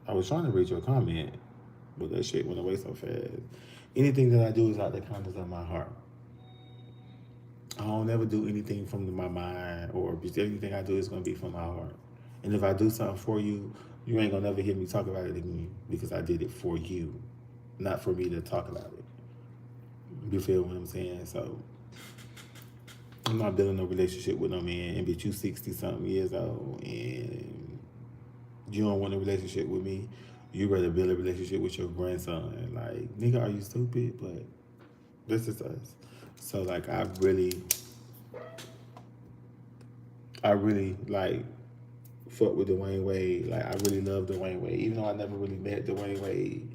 I was trying to read your comment, but that shit went away so fast. Anything that I do is out of the kindness of my heart. I don't ever do anything from my mind, or just anything I do is gonna be from my heart. And if I do something for you, you ain't gonna never hear me talk about it again because I did it for you, not for me to talk about it. You feel what I'm saying? So I'm not building a relationship with no man, and bitch, you 60 something years old, and you don't want a relationship with me. You rather build a relationship with your grandson. Like, nigga, are you stupid? But this is us. So like, I really like fuck with Dwayne Wade. Like, I really love Dwayne Wade, even though I never really met Dwayne Wade.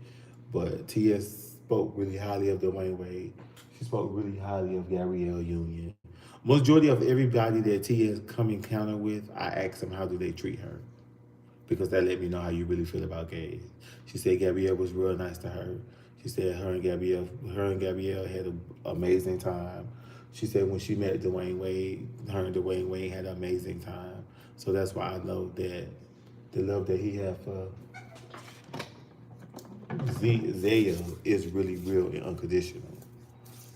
But T.S. spoke really highly of Dwayne Wade. She spoke really highly of Gabrielle Union. Majority of everybody that T.S. come encounter with, I ask them how do they treat her, because that let me know how you really feel about gays. She said Gabrielle was real nice to her. She said her and Gabrielle had an amazing time. She said when she met Dwayne Wade, her and Dwayne Wade had an amazing time. So that's why I know that the love that he had for Zaya is really real and unconditional.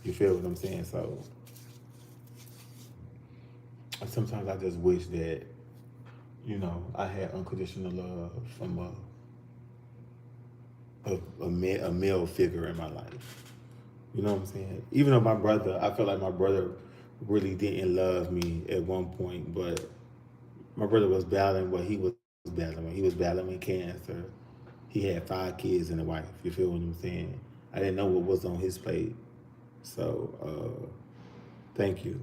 You feel what I'm saying? So sometimes I just wish that, you know, I had unconditional love from a male figure in my life. You know what I'm saying? Even though my brother, I feel like my brother really didn't love me at one point, but my brother was battling what he was battling. He was battling cancer. He had 5 kids and a wife. You feel what I'm saying? I didn't know what was on his plate. So, thank you.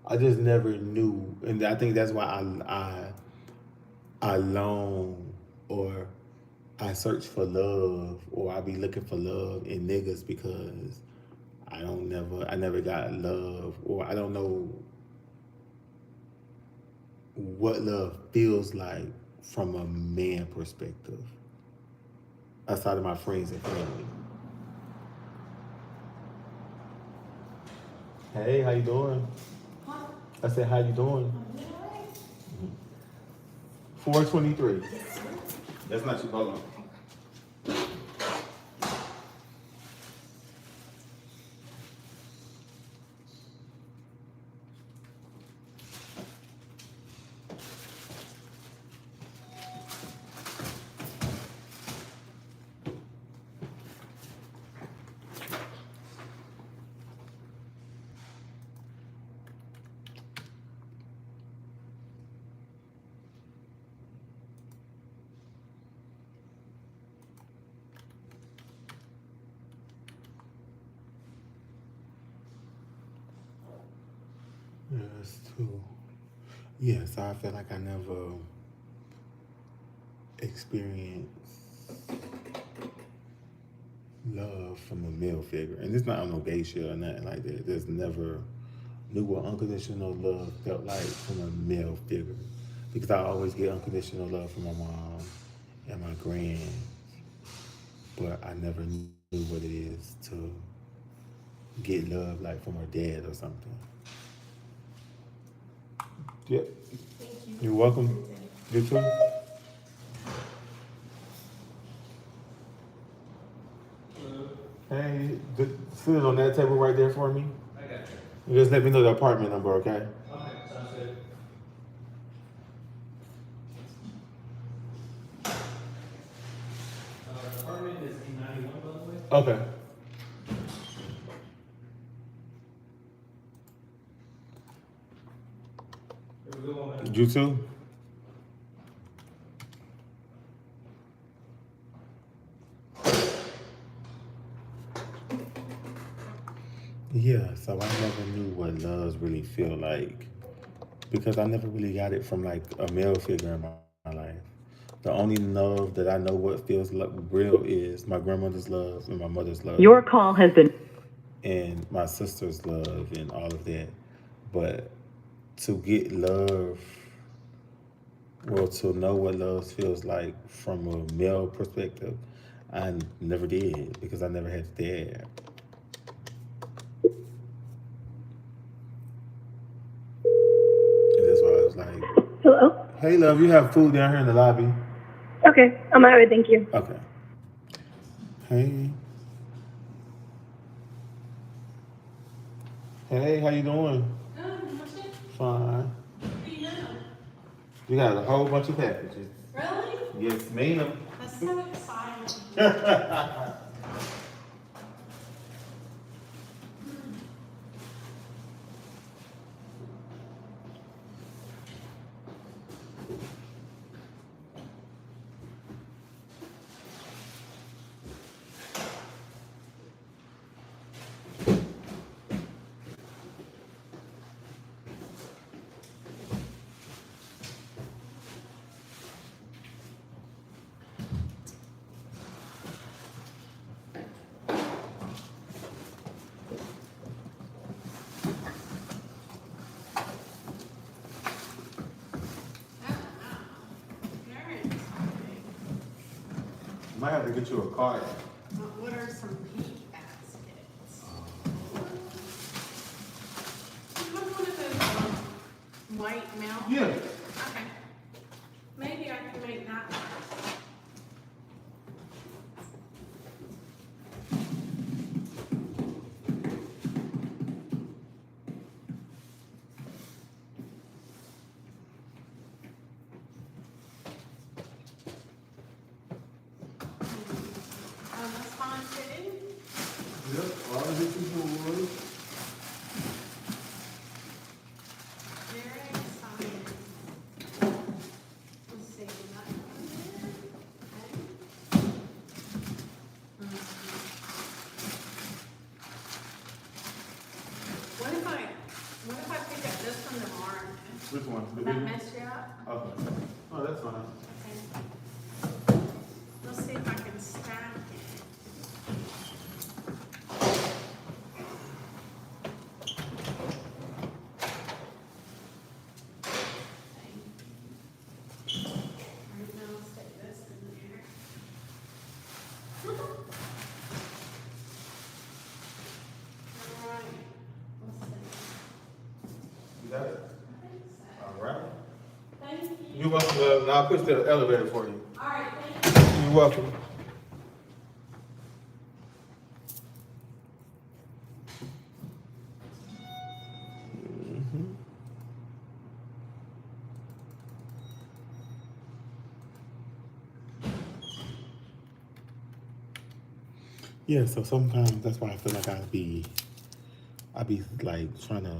I just never knew, and I think that's why I long, or I search for love, or I be looking for love in niggas, because I never got love, or I don't know what love feels like from a man perspective, outside of my friends and family. Hey, how you doing? I said, how you doing? 423. That's not you, hold on. Yes, too. Yes, I feel like I never experienced love from a male figure. And it's not on no gay shit or nothing like that. There's never knew what unconditional love felt like from a male figure. Because I always get unconditional love from my mom and my grand. But I never knew what it is to get love like from her dad or something. Yep. Thank you. You're welcome. You too. Hey, sit on that table right there for me. I got you. You just let me know the apartment number, okay? Okay, sounds good. Apartment is 891, by the way. Okay. There we go, man. You too? Yeah, so I never knew what loves really feel like because I never really got it from like a male figure in my life. The only love that I know what feels real is my grandmother's love and my mother's love Your call has been. and my sister's love and all of that. But to get love, well, to know what love feels like from a male perspective, I never did because I never had that. And that's why I was like, Hello? hey, love, you have food down here in the lobby. Okay, I'm all right, thank you. Okay. Hey. Hey, how you doing? Good, what's it? Fine. What do you know? We got a whole bunch of packages. Really? Yes, ma'am. That's so exciting. Oh, wow. Very exciting. Might have to get you a card. What are some peak baskets? You have one of those white mount? Yeah. Okay. Maybe I can make that one. Oh, that's fine too. Yep, all of this is yours. Very exciting. Let's see, that one there. Okay. What if I pick up this one tomorrow? Which one? The Would that big one? mess you up? Okay. Oh, that's fine. Okay. Let's see if I can stack it. Right now, I'll stick this in there. All right. Let's see. You got it? I think so. All right. Thank you. You're welcome, love. And I'll push the elevator for you. All right, thank you. You're welcome. Yeah, so sometimes that's why I feel like I be like trying to.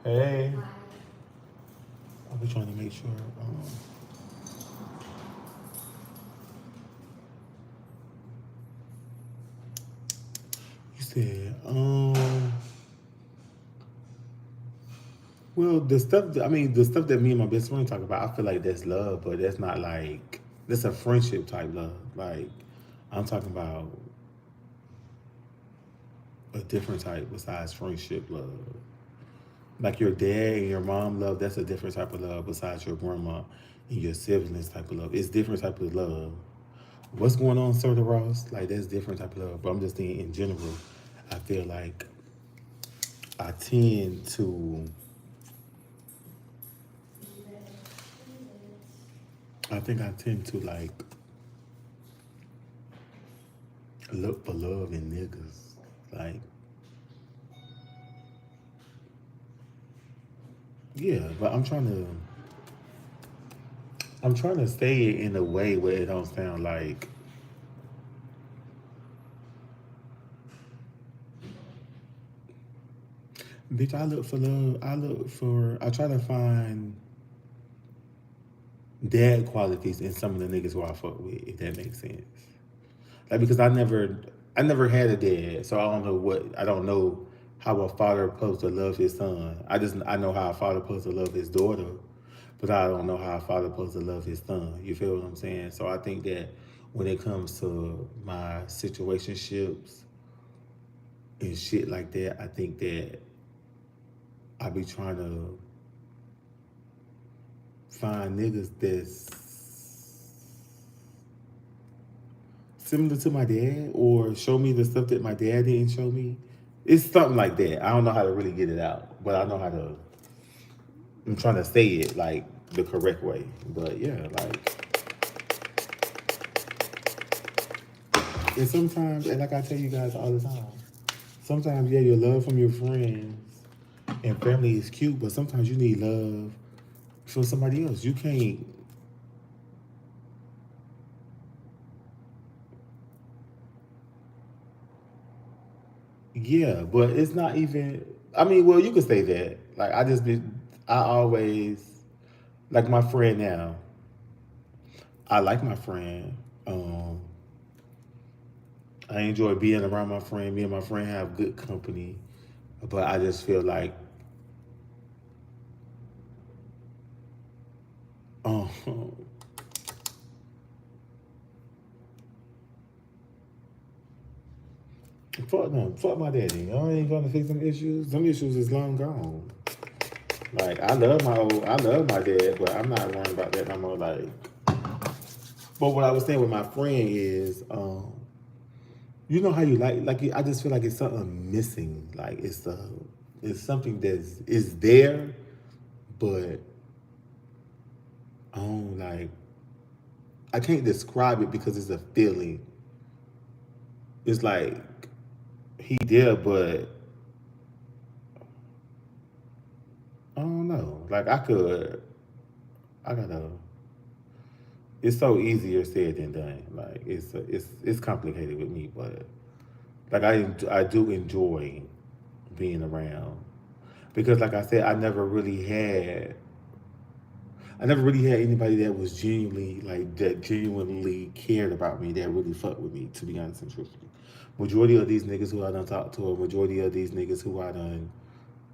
Hey. I'll be trying to make sure. You said, well, the stuff that me and my best friend talk about, I feel like that's love, but that's not like, that's a friendship type love. Like, I'm talking about a different type besides friendship love. Like your dad and your mom love, that's a different type of love besides your grandma and your siblings type of love. It's different type of love. What's going on, Sir Ross? Like, that's different type of love. But I'm just saying in general, I feel like I tend to I think I tend to like look for love in niggas. Like, yeah, but I'm trying to say it in a way where it don't sound like, bitch, I look for love. I try to find dad qualities in some of the niggas who I fuck with, if that makes sense. Like because I never had a dad, so I don't know how a father supposed to love his son. I know how a father supposed to love his daughter, but I don't know how a father supposed to love his son. You feel what I'm saying? So I think that when it comes to my situationships and shit like that, I think that I be trying to find niggas that's similar to my dad or show me the stuff that my dad didn't show me. It's something like that. I don't know how to really get it out, but I know how to. I'm trying to say it like the correct way. But yeah, like, and sometimes, and like I tell you guys all the time, sometimes, yeah, your love from your friends and family is cute, but sometimes you need love from somebody else. You can't. Yeah, but it's not even. I mean, well, you could say that. Like, I always, like my friend now. I like my friend. I enjoy being around my friend. Me and my friend have good company, but I just feel like, um, fuck them, fuck my daddy. I ain't gonna fix them issues. Them issues is long gone. Like I love my dad, but I'm not worrying about that no more. Like, but what I was saying with my friend is, you know how you like I just feel like it's something missing. Like it's something that's is there, but I don't like. I can't describe it because it's a feeling. It's like he there, but I don't know. Like I gotta. It's so easier said than done. Like it's complicated with me, but like I do enjoy being around because, like I said, I never really had anybody that was genuinely cared about me that really fucked with me. To be honest and truthfully, majority of these niggas who I done talked to, or majority of these niggas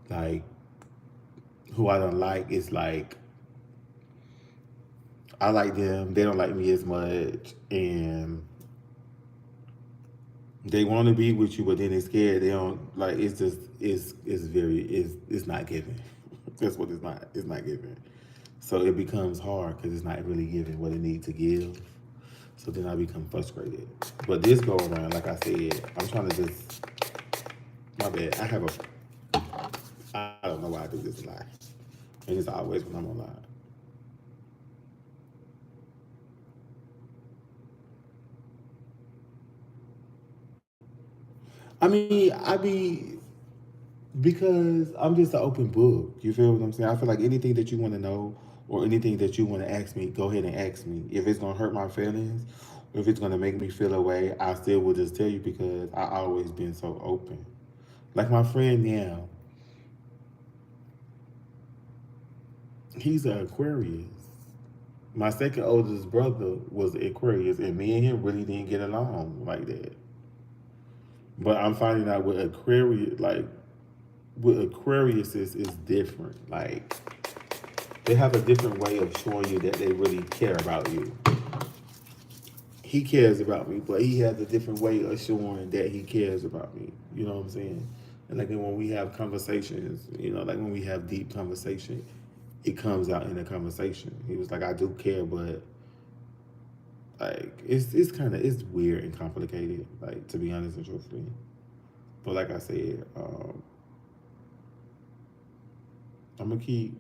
like who I don't like is like I like them, they don't like me as much, and they want to be with you, but then they're scared. They don't like. It's just it's not giving. That's what it's not. It's not giving. So it becomes hard because it's not really giving what it needs to give. So then I become frustrated. But this go around, like I said, I'm trying to just. My bad. I don't know why I do this a lot, and it's always when I'm online. I mean, because I'm just an open book. You feel what I'm saying? I feel like anything that you want to know or anything that you want to ask me, go ahead and ask me. If it's gonna hurt my feelings, or if it's gonna make me feel away, I still will just tell you because I always been so open. Like my friend now, he's an Aquarius. My second oldest brother was Aquarius, and me and him really didn't get along like that. But I'm finding out with Aquarius is different. Like they have a different way of showing you that they really care about you. He cares about me, but he has a different way of showing that he cares about me. You know what I'm saying? And like when we have conversations, like when we have deep conversation, it comes out in a conversation. He was like, I do care, but like it's kind of it's weird and complicated. Like to be honest and truthfully, but like I said, I'm gonna keep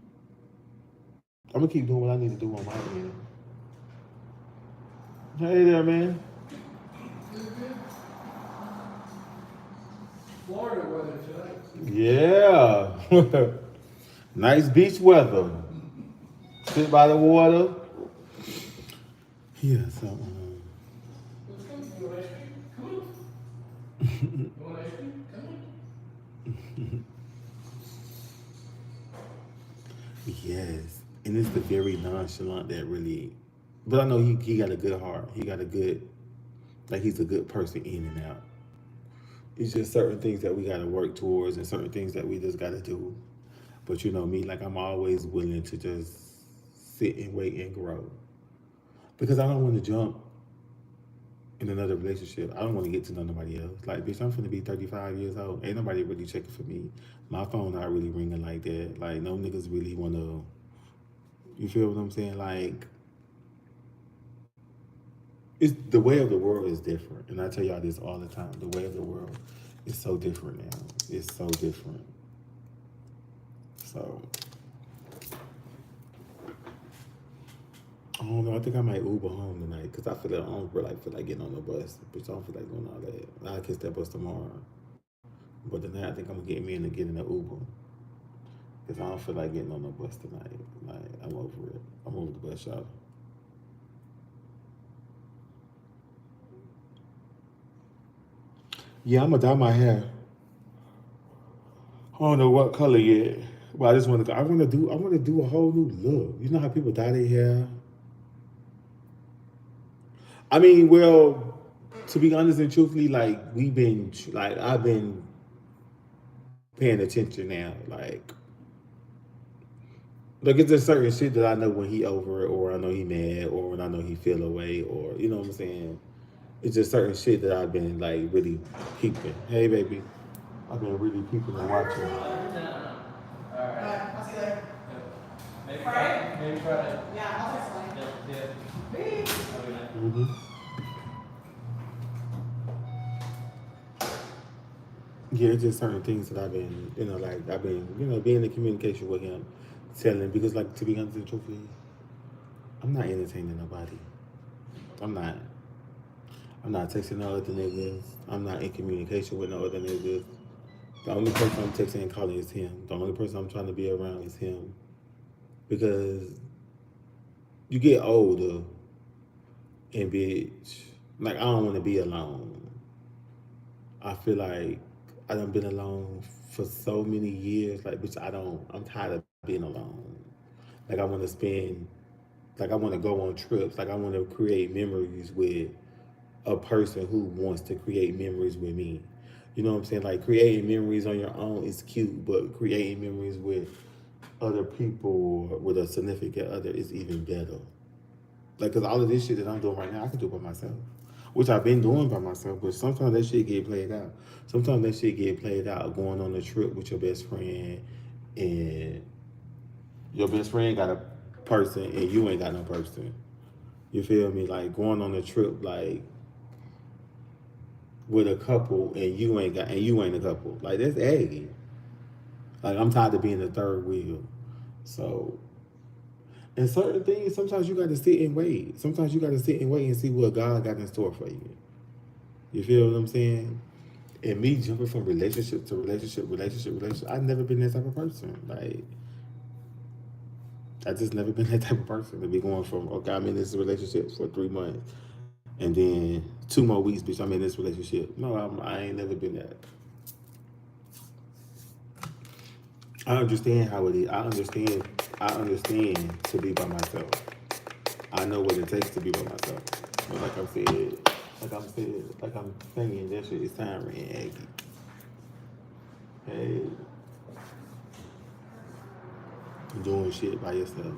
I'm gonna keep doing what I need to do on my end. Hey there, man. Florida weather today. Yeah. Nice beach weather. Sit by the water. Yeah, so Let's go. You want ice cream? Come on. You want ice cream? Come on. yes. And it's the very nonchalant that really but I know he got a good heart. He got a good Like he's a good person in and out. It's just certain things that we gotta work towards and certain things that we just gotta do. But you know me, like I'm always willing to just sit and wait and grow. Because I don't want to jump in another relationship. I don't want to get to know nobody else. Like, bitch, I'm finna be 35 years old. Ain't nobody really checking for me. My phone not really ringing like that. Like, no niggas really wanna, you feel what I'm saying? Like, it's the way of the world is different. And I tell y'all this all the time. The way of the world is so different now. It's so different. So I don't know. I think I might Uber home tonight because I feel like I don't really feel like getting on the bus. Bitch, I don't feel like doing all that. I'll catch that bus tomorrow. But tonight I think I'm gonna get me in to get in the Uber because I don't feel like getting on the bus tonight. Like I'm over it. I'm over the bus, y'all. Yeah, I'm gonna dye my hair. I don't know what color yet, but I just want to. I want to do a whole new look. You know how people dye their hair. I mean, well, to be honest and truthfully, like I've been paying attention now. Like it's just certain shit that I know when he over it, or I know he mad, or when I know he feel away, or you know what I'm saying. It's just certain shit that I've been like really peeping. Hey, baby, I've been really peeping and watching. Alright. I'll see you later. Maybe Friday? Maybe Friday. Yeah, I'll text you. Yeah. Mm-hmm. Yeah, it's just certain things that I've been, like I've been, being in communication with him, telling because, like, to be honest and truthfully, I'm not entertaining nobody. I'm not. I'm not texting no other niggas. I'm not in communication with no other niggas. The only person I'm texting and calling is him. The only person I'm trying to be around is him. Because you get older and bitch, like I don't want to be alone. I feel like I done been alone for so many years. Like, bitch, I'm tired of being alone. Like, I want to spend, like, I want to go on trips. Like, I want to create memories with a person who wants to create memories with me. You know what I'm saying? Like, creating memories on your own is cute, but creating memories with other people or with a significant other is even better. Like, cause all of this shit that I'm doing right now, I can do by myself, which I've been doing by myself. But sometimes that shit get played out. Sometimes that shit get played out going on a trip with your best friend, and your best friend got a person, and you ain't got no person. You feel me? Like going on a trip, like with a couple, and you ain't a couple. Like that's aggy. Like I'm tired of being the third wheel. So and certain things, sometimes you got to sit and wait. Sometimes you got to sit and wait and see what God got in store for you. You feel what I'm saying? And me jumping from relationship to relationship, I've never been that type of person. Like, I just never been that type of person to be going from, okay, I'm in this relationship for 3 months, and then 2 more weeks, bitch, I'm in this relationship. No, I ain't never been that. I understand how it is. I understand to be by myself. I know what it takes to be by myself. But like I'm saying, that shit is tiring and aggy. Hey, doing shit by yourself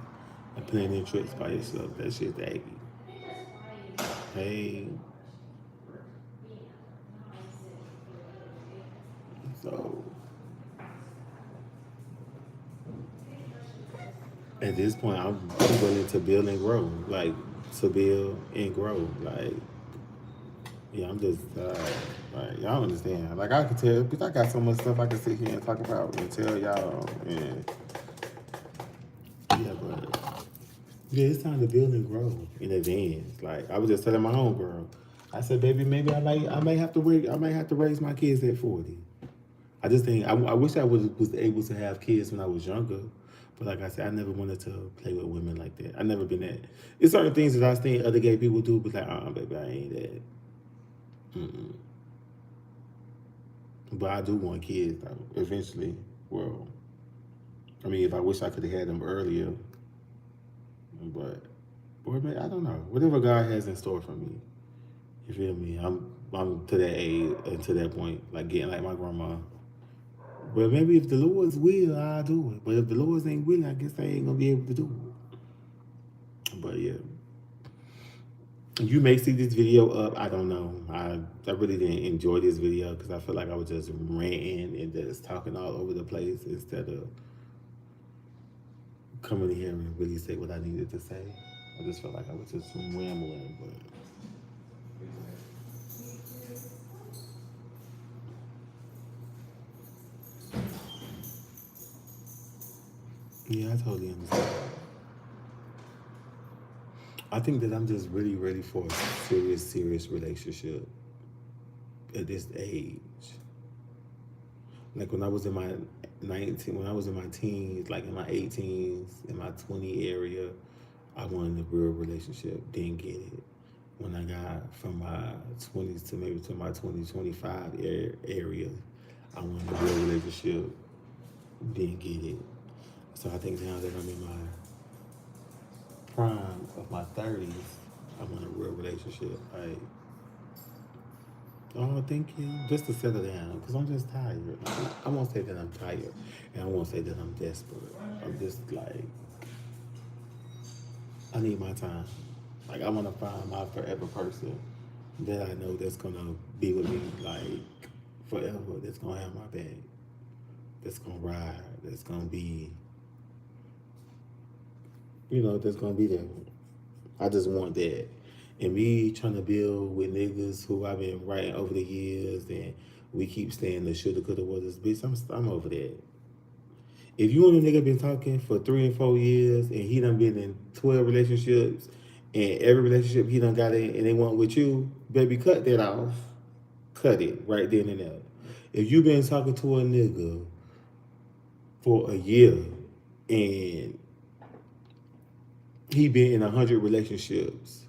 and planning trips by yourself, that shit's aggy. Hey, so at this point, I'm willing to build and grow. Like, to build and grow. Like, yeah, I'm just, like, y'all understand. Like, I could tell, because I got so much stuff I can sit here and talk about and tell y'all. And, yeah, but, yeah, it's time to build and grow in advance. Like, I was just telling my own girl, I said, baby, maybe I might have to wait. I might have to raise my kids at 40. I just think, I wish I was able to have kids when I was younger. But like I said, I never wanted to play with women like that. I never been that. It's certain things that I think other gay people do, but like, baby, I ain't that. Mm-mm. But I do want kids though, eventually. Well, I mean, if I wish I could have had them earlier, but, boy, man, I don't know. Whatever God has in store for me, You feel me? I'm to that age and to that point, like getting like my grandma. But maybe if the Lord's will, I'll do it. But if the Lord's ain't willing, I guess I ain't gonna be able to do it. But yeah. You may see this video up. I don't know. I really didn't enjoy this video because I feel like I was just ranting and just talking all over the place instead of coming in here and really say what I needed to say. I just felt like I was just rambling. But yeah, I totally understand. I think that I'm just really ready for a serious relationship at this age. Like when I was in my when I was in my teens, like in my 18s, in my 20 area, I wanted a real relationship. Didn't get it. When I got from my 20s to maybe to my 2025 area, I wanted a real relationship. Didn't get it. So I think now that I'm in my prime of my 30s, I want a real relationship. Like, oh, thank you. Just to settle down, because I'm just tired. I won't say that I'm tired, and I won't say that I'm desperate. I'm just like, I need my time. Like, I want to find my forever person that I know that's going to be with me, like, forever, that's going to have my back, that's going to ride, that's going to be, that's going to be there. I just want that. And me trying to build with niggas who I've been writing over the years and we keep saying the shoulda, coulda, woulda, bitch, I'm over that. If you and a nigga been talking for 3 and 4 years and he done been in 12 relationships and every relationship he done got in and they want with you, baby, cut that off. Cut it right then and there. If you been talking to a nigga for a year and he been in 100 relationships,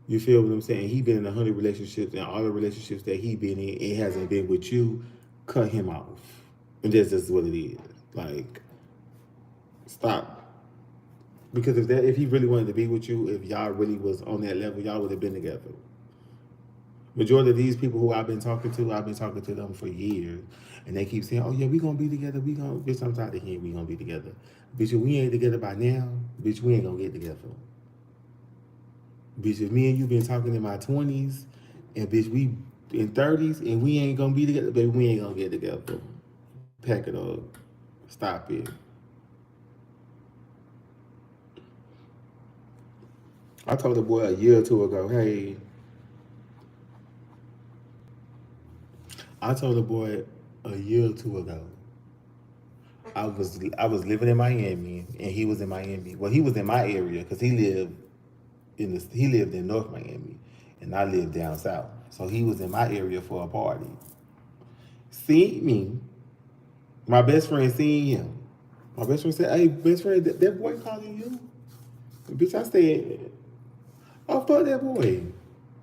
you feel what I'm saying? He been in 100 relationships and all the relationships that he been in, it hasn't been with you, cut him off. And that's just what it is. Like, stop. Because if he really wanted to be with you, if y'all really was on that level, y'all would have been together. Majority of these people who I've been talking to them for years. And they keep saying, oh yeah, we gonna be together, bitch, I'm tired of hearing we gonna be together. Bitch, if we ain't together by now, bitch, we ain't gonna get together. Bitch, if me and you been talking in my 20s, and bitch, we in 30s, and we ain't gonna be together, baby, we ain't gonna get together. Pack it up. Stop it. I told the boy a year or two ago, hey, I told the boy a year or two ago, I was living in Miami, and he was in Miami. Well, he was in my area because he lived in North Miami, and I lived down south. So he was in my area for a party. Seen me, my best friend seen him. My best friend said, "Hey, best friend, that boy calling you?" Bitch, I said, "Oh, fuck that boy."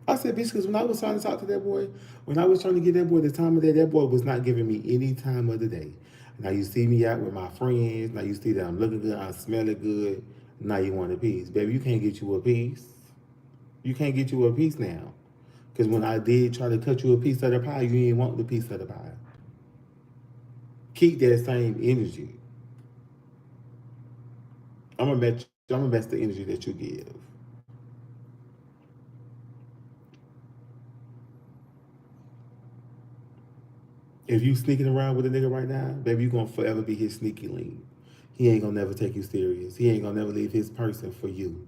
I said, bitch, because when I was trying to talk to that boy, when I was trying to get that boy the time of day, that boy was not giving me any time of the day. Now you see me out with my friends. Now you see that I'm looking good, I'm smelling good. Now you want a piece. Baby, you can't get you a piece. You can't get you a piece now. Because when I did try to cut you a piece of the pie, you didn't want the piece of the pie. Keep that same energy. I'm gonna match the energy that you give. If you sneaking around with a nigga right now, baby, you gonna forever be his sneaky link. He ain't gonna never take you serious. He ain't gonna never leave his person for you.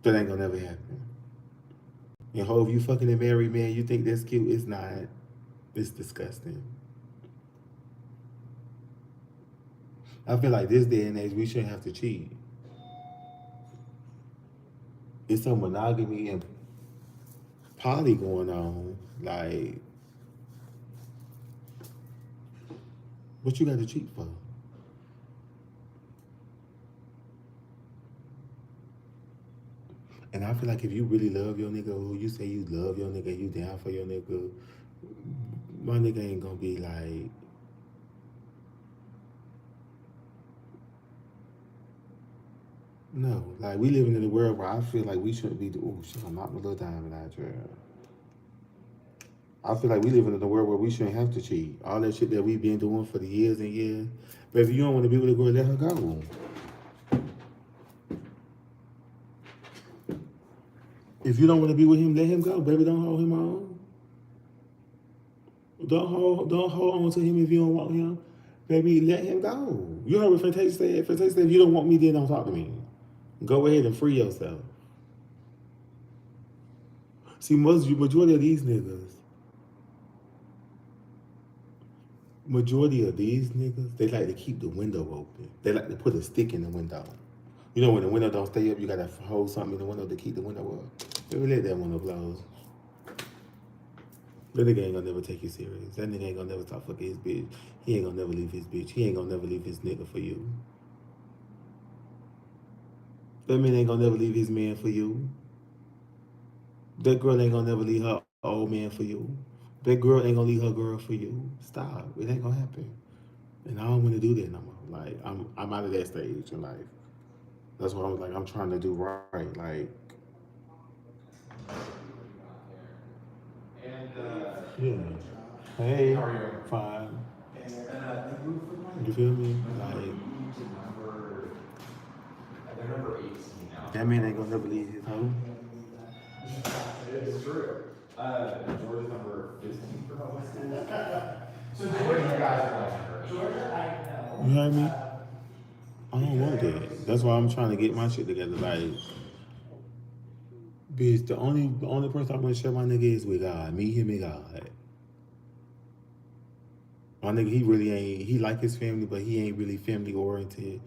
That ain't gonna never happen. And hope you fucking a married man, you think that's cute? It's not. It's disgusting. I feel like this day and age, we shouldn't have to cheat. It's some monogamy and poly going on. Like, what you got to cheat for? And I feel like if you really love your nigga, or you say you love your nigga, you down for your nigga, my nigga ain't gonna be like, No, like we living in a world where I feel like we shouldn't be. Oh shit! I knocked my little diamond out there. I feel like we living in a world where we shouldn't have to cheat. All that shit that we've been doing for the years and years. But if you don't want to be with a girl, let her go. If you don't want to be with him, let him go, baby. Don't hold him on. Don't hold on to him if you don't want him, baby. Let him go. You heard what Fantasia said. Fantasia said, "If you don't want me, then don't talk to me. Go ahead and free yourself." See, majority of these niggas, they like to keep the window open. They like to put a stick in the window. You know when the window don't stay up, you gotta hold something in the window to keep the window up. Baby, let that window close. That nigga ain't gonna never take you serious. That nigga ain't gonna never stop fucking his bitch. He ain't gonna never leave his bitch. He ain't gonna never leave his nigga for you. That man ain't gonna never leave his man for you. That girl ain't gonna never leave her old man for you. That girl ain't gonna leave her girl for you. Stop. It ain't gonna happen. And I don't wanna do that no more. Like I'm out of that stage in life. That's what I was like, I'm trying to do right. Like And, yeah. Hey, how are you? fine. And, You feel me? number, Like they're number 18 now. that man ain't gonna never leave his home. It's true. Georgia's number 15 for public school. So Georgia, you guys are like Georgia, I know. You heard me? I don't want that. That's why I'm trying to get my shit together. Like, bitch, the only person I want to share my nigga is with God. Me, him, and God. My nigga, he really ain't. He like his family, but he ain't really family oriented.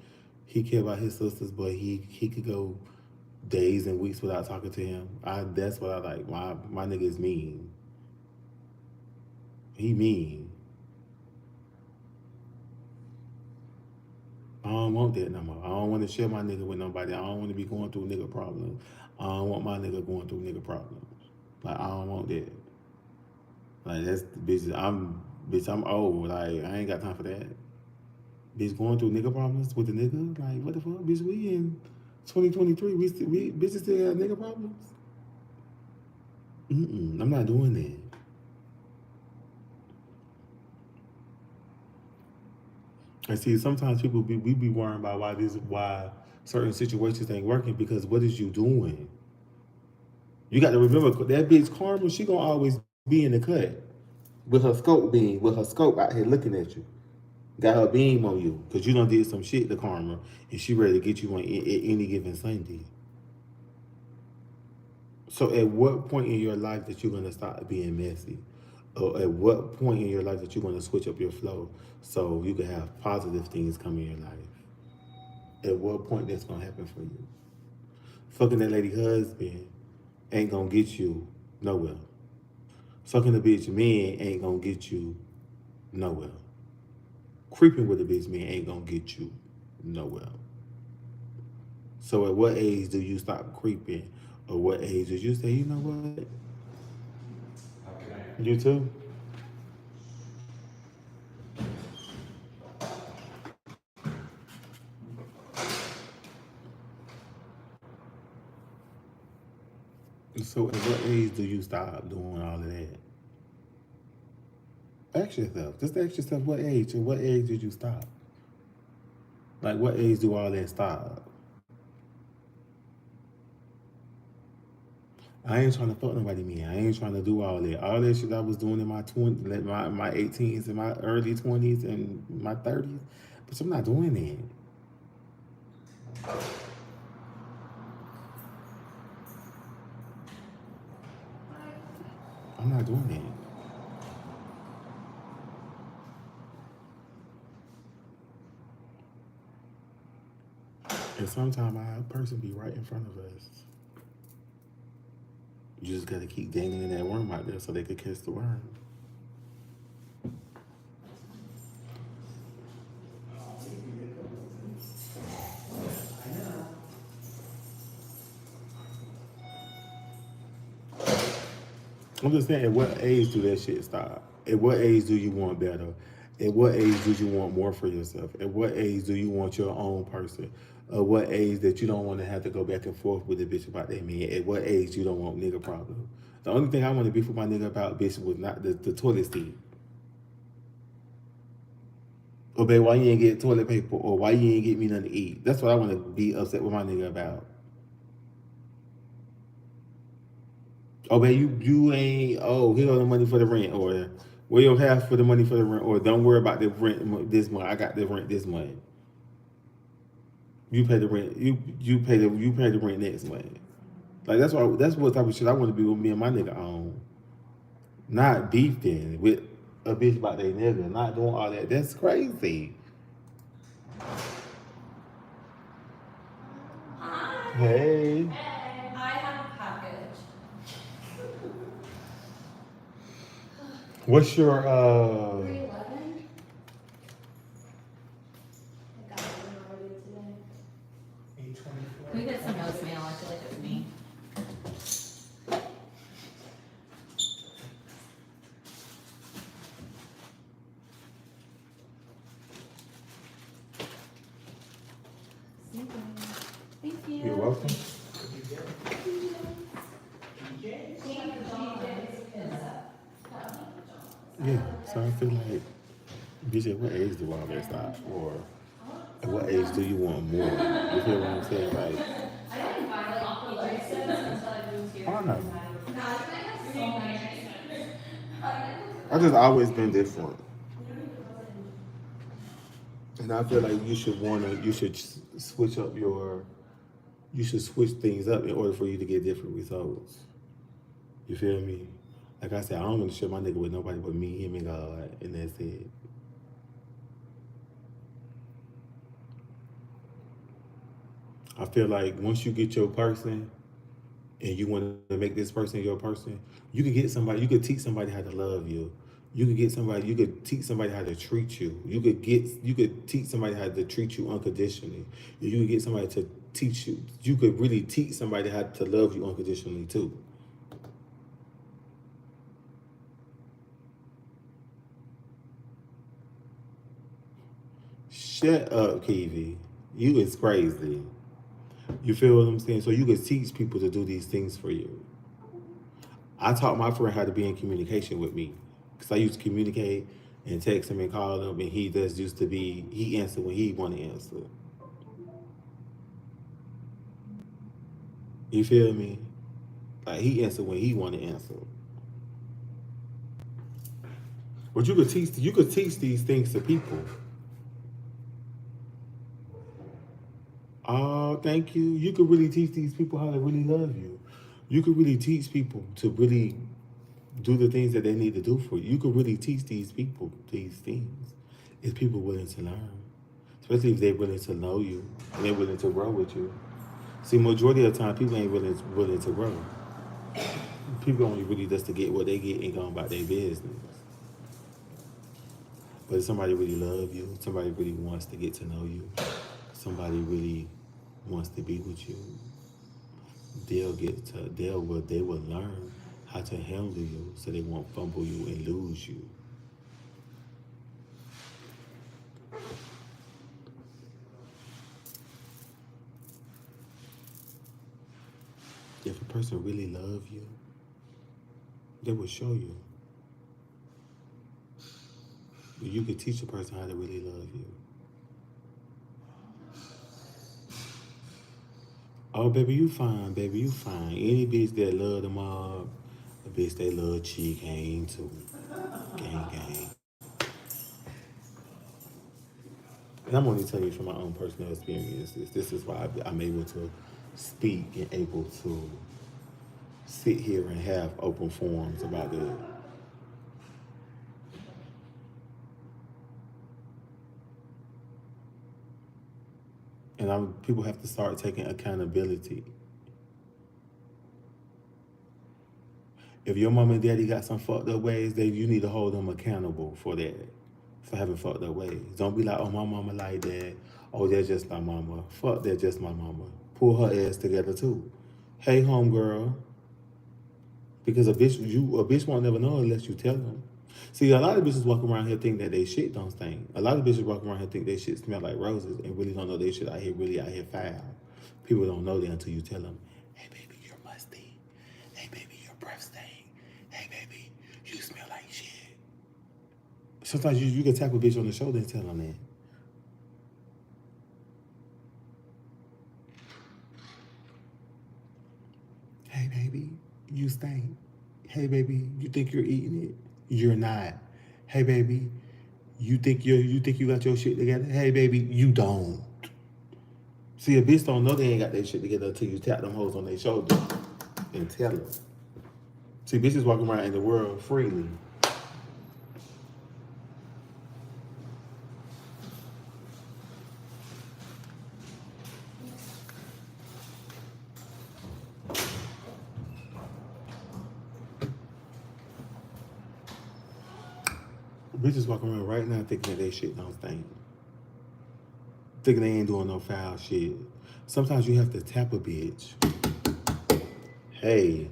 He care about his sisters, but he could go days and weeks without talking to him. That's what I like. My nigga is mean. He mean. I don't want that no more. I don't want to share my nigga with nobody. I don't want to be going through nigga problems. I don't want my nigga going through nigga problems. Like I don't want that. Like that's bitch. I'm old. Like I ain't got time for that. Bitch going through nigga problems with the nigga. Like what the fuck, bitch? We in 2023. We bitches still have nigga problems. I'm not doing that. And see, sometimes we be worrying about why certain situations ain't working because what is you doing? You got to remember that bitch Karma, she gonna always be in the cut with her scope out here looking at you. Got her beam on you because you done did some shit to Karma and she ready to get you on any given Sunday. So at what point in your life that you're gonna stop being messy? Or at what point in your life that you're gonna switch up your flow so you can have positive things come in your life? At what point that's gonna happen for you? Fucking that lady husband ain't gonna get you nowhere. Fucking a bitch man ain't gonna get you nowhere. Creeping with a bitch man ain't gonna get you nowhere. So at what age do you stop creeping? Or what age did you say, you know what? Okay. You too? So at what age do you stop doing all of that? Ask yourself. Just ask yourself what age. At what age did you stop? Like what age do all that stop? I ain't trying to fuck nobody, man. I ain't trying to do all that. All that shit I was doing in my 20s, my 18s, and my early 20s, and my 30s. But I'm not doing that. I'm not doing that. And sometimes a person be right in front of us. You just gotta keep dangling that worm out there so they could catch the worm. I'm just saying, at what age do that shit stop? At what age do you want better? At what age do you want more for yourself? At what age do you want your own person? what age that you don't want to have to go back and forth with a bitch about that man? At what age you don't want nigga problem? The only thing I want to beef with my nigga about, bitch, was not the toilet seat. Or babe, why you ain't get toilet paper? Or why you ain't get me nothing to eat? That's what I want to be upset with my nigga about. Oh, babe, you ain't. Oh, here go the money for the rent, or where your half for the money for the rent, or don't worry about the rent this month. I got the rent this month. You pay the rent. You pay the rent next month. Like that's what type of shit I want to be with me and my nigga on. Not beefing with a bitch about their nigga. Not doing all that. That's crazy. Hi. Hey. Hey, I have a package. What's your 311. I got it already today. 824. We get some notes mail. I feel like it's me. Thank you. You're welcome. Yeah. So I feel like, bitch, at what age do all that stop? Or at what age do you want more? You feel what I'm saying? Like, I didn't buy like all the license until I moved here. I don't know. No, I have so many. I just always been different. And I feel like you should switch up you should switch things up in order for you to get different results. You feel me? Like I said, I don't want to share my nigga with nobody but me, him, and God, and that's it. I feel like once you get your person and you want to make this person your person, you could get somebody, you could teach somebody how to love you. You could teach somebody how to treat you. You could teach somebody how to treat you unconditionally. You could get somebody to teach you could really teach somebody how to love you unconditionally too. Shut up, Kiwi. You is crazy. You feel what I'm saying? So you could teach people to do these things for you. I taught my friend how to be in communication with me. Because I used to communicate and text him and call him, and he answered when he want to answer. You feel me? Like he answered when he want to answer. But you could teach these things to people. Oh, thank you. You could really teach these people how to really love you. You could really teach people to really do the things that they need to do for you. You could really teach these people these things if people willing to learn. Especially if they're willing to know you and they're willing to grow with you. See, majority of the time, people ain't willing to grow. People only really just to get what they get and go about their business. But if somebody really love you, somebody really wants to get to know you, somebody really wants to be with you, they will learn how to handle you so they won't fumble you and lose you. If a person really love you, they will show you. You can teach a person how to really love you. Oh, baby, you fine, baby, you fine. Any bitch that love the mob, a bitch that love cheek gang too. Gang, gang. And I'm only telling you from my own personal experiences. This is why I'm able to speak and able to sit here and have open forums about it. And people have to start taking accountability. If your mom and daddy got some fucked up ways, then you need to hold them accountable for that, for having fucked up ways. Don't be like, oh, my mama like that. Oh, that's just my mama. Fuck, that's just my mama. Pull her ass together too. Hey, homegirl. Because a bitch won't never know unless you tell them. See, a lot of bitches walk around here think that they shit don't stink. A lot of bitches walk around here think they shit smell like roses and really don't know they shit out here really out here foul. People don't know that until you tell them, hey baby, you're musty. Hey baby, your breath stink. Hey baby, you smell like shit. Sometimes you can tap a bitch on the shoulder and tell them that. Hey baby, you stink. Hey baby, you think you're eating it? You're not. Hey baby, you think you got your shit together? Hey baby, you don't. See, a bitch don't know they ain't got their shit together until you tap them hoes on their shoulder and tell them. See, bitches walking around in the world freely. Bitches walking around right now thinking that they shit don't stink. Thinking they ain't doing no foul shit. Sometimes you have to tap a bitch. Hey.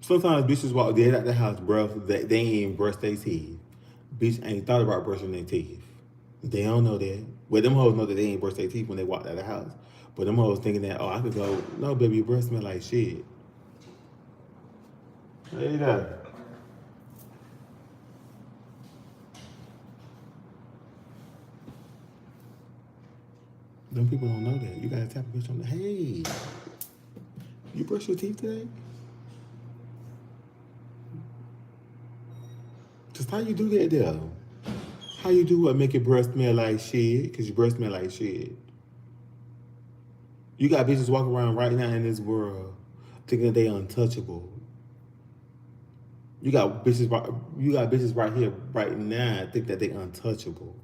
Sometimes bitches walk dead out the house, bro, that they ain't even brush their teeth. Bitch ain't thought about brushing their teeth. They don't know that. Well, them hoes know that they ain't brush their teeth when they walked out of the house. But them hoes thinking that, oh, I could go, no, baby, your breath smell like shit. There you go. Them people don't know that. You gotta tap a bitch on the, hey, you brush your teeth today? Just how you do that though? How you do what make your breath smell like shit? Cause your breath smell like shit. You got bitches walking around right now in this world thinking that they untouchable. You got bitches right here, right now, think that they untouchable.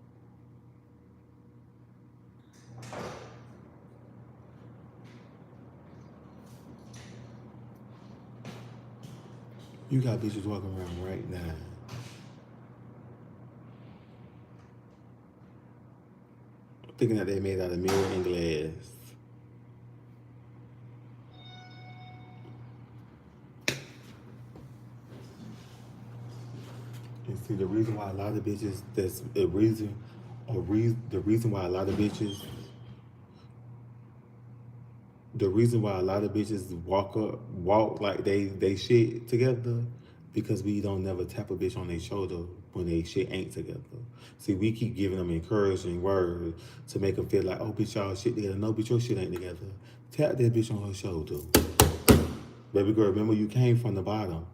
You got bitches walking around right now thinking that they made out of mirror and glass. And see, the reason why a lot of bitches, the reason why a lot of bitches, the reason why a lot of bitches walk like they shit together, because we don't never tap a bitch on their shoulder when they shit ain't together. See, we keep giving them encouraging words to make them feel like, oh, bitch, y'all shit together. No, bitch, your shit ain't together. Tap that bitch on her shoulder. Baby girl, remember you came from the bottom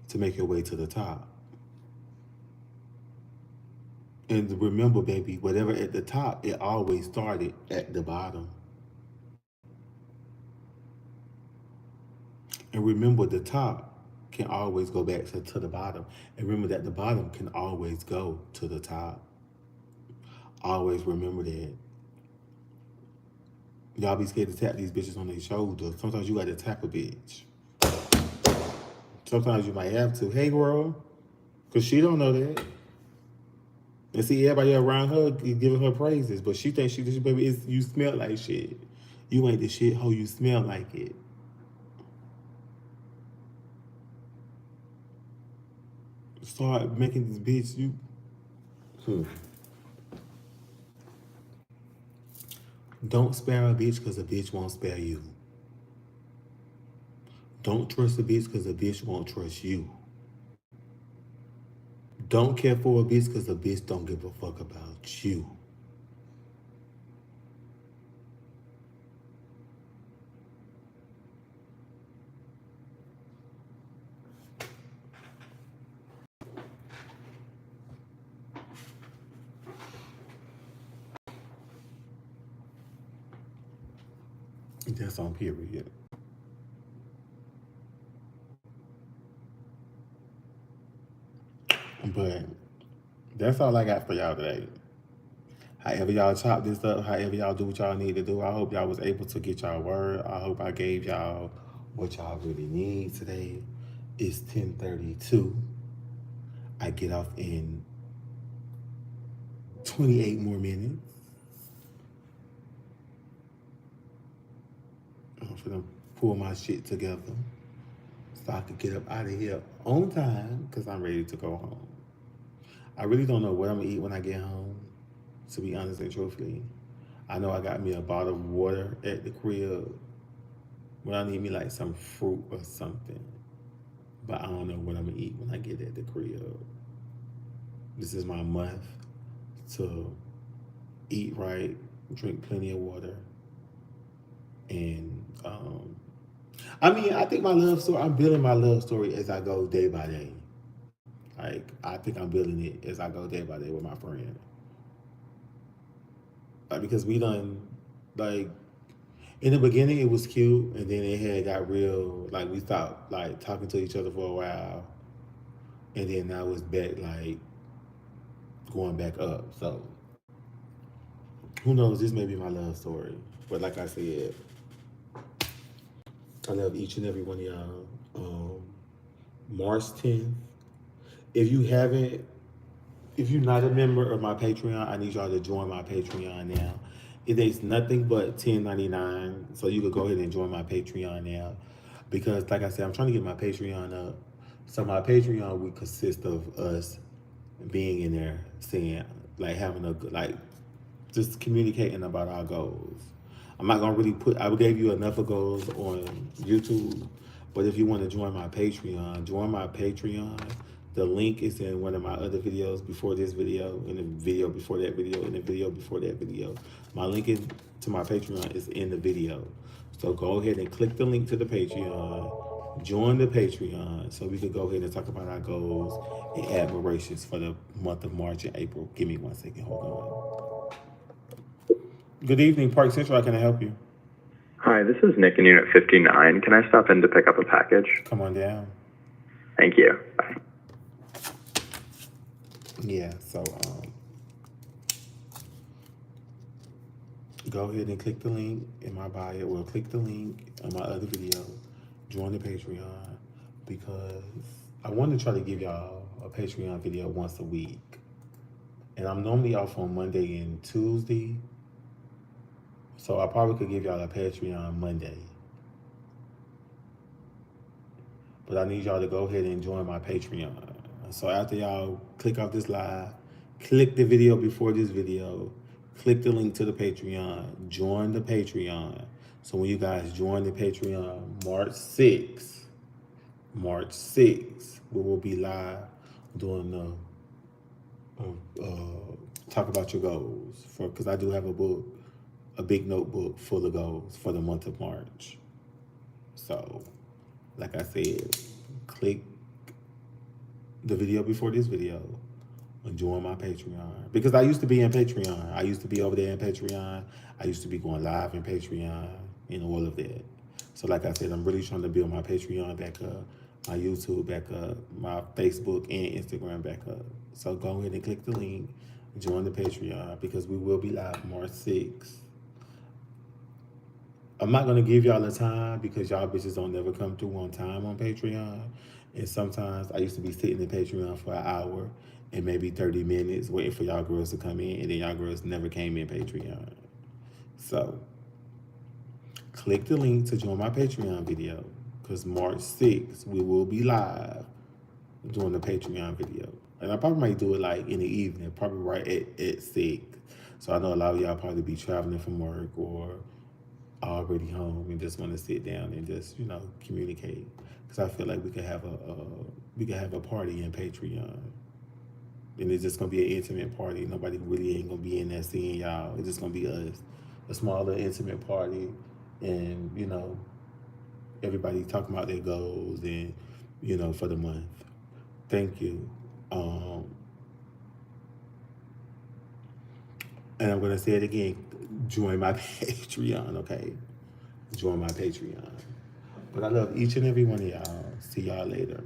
to make your way to the top. And remember, baby, whatever at the top, it always started at the bottom. And remember, the top can always go back to the bottom. And remember that the bottom can always go to the top. Always remember that. Y'all be scared to tap these bitches on their shoulder. Sometimes you got to tap a bitch. Sometimes you might have to. Hey, girl. Because she don't know that. And see, everybody around her giving her praises. But she thinks this baby, you smell like shit. You ain't the shit hoe, you smell like it. Start making this bitch, Don't spare a bitch because a bitch won't spare you. Don't trust a bitch because a bitch won't trust you. Don't care for a bitch because a bitch don't give a fuck about you. That's on period. But that's all I got for y'all today. However y'all chop this up, however y'all do what y'all need to do, I hope y'all was able to get y'all word. I hope I gave y'all what y'all really need today. It's 10:32. I get off in 28 more minutes. finna pull my shit together so I could get up out of here on time because I'm ready to go home. I really don't know what I'm gonna eat when I get home, to be honest and truthfully. I know I got me a bottle of water at the crib, but I need me like some fruit or something. But I don't know what I'm gonna eat when I get at the crib. This is my month to eat right, drink plenty of water, and I mean, I think my love story. I'm building my love story as I go day by day. Like I think I'm building it as I go day by day with my friend. Like because we done like in the beginning it was cute, and then it had got real. Like we stopped like talking to each other for a while, and then now it's back like going back up. So who knows? This may be my love story, but like I said, I love each and every one of y'all. March 10th. If you haven't, if you're not a member of my Patreon, I need y'all to join my Patreon now. It is nothing but $10.99, so you could go ahead and join my Patreon now. Because, like I said, I'm trying to get my Patreon up. So my Patreon would consist of us being in there, saying like having a like just communicating about our goals. I'm not gonna really put. I gave you enough of goals on YouTube, but if you want to join my Patreon, join my Patreon. The link is in one of my other videos before this video, in the video before that video, in the video before that video. My link to my Patreon is in the video. So go ahead and click the link to the Patreon, join the Patreon, so we could go ahead and talk about our goals and admirations for the month of March and April. Give me 1 second, hold on. Good evening, Park Central, how can I help you? Hi, this is Nick in Unit 59. Can I stop in to pick up a package? Come on down. Thank you. Bye. Yeah, so go ahead and click the link in my bio, or click the link in my other video, join the Patreon, because I want to try to give y'all a Patreon video once a week. And I'm normally off on Monday and Tuesday, so I probably could give y'all a Patreon Monday. But I need y'all to go ahead and join my Patreon. So after y'all click off this live, click the video before this video, click the link to the Patreon, join the Patreon. So when you guys join the Patreon, March 6th, we will be live doing the talk about your goals, because I do have a book, a big notebook full of goals for the month of March. So, like I said, click the video before this video and join my Patreon. Because I used to be in Patreon. I used to be over there in Patreon. I used to be going live in Patreon and all of that. So like I said, I'm really trying to build my Patreon back up, my YouTube back up, my Facebook and Instagram back up. So go ahead and click the link, join the Patreon, because we will be live March 6th. I'm not gonna give y'all a time because y'all bitches don't never come through on time on Patreon. And sometimes I used to be sitting in Patreon for an hour and maybe 30 minutes waiting for y'all girls to come in, and then y'all girls never came in Patreon. So click the link to join my Patreon video, because March 6th we will be live doing the Patreon video. And I probably might do it like in the evening, probably right at 6. So I know a lot of y'all probably be traveling from work or already home and just want to sit down and just, you know, communicate. Because I feel like we could have a party in Patreon, and it's just gonna be an intimate party. Nobody really ain't gonna be in there seeing y'all. It's just gonna be us, a smaller intimate party, and you know, everybody talking about their goals and, you know, for the month. Thank you. And I'm gonna say it again. Join my Patreon, okay? Join my Patreon. But I love each and every one of y'all. See y'all later.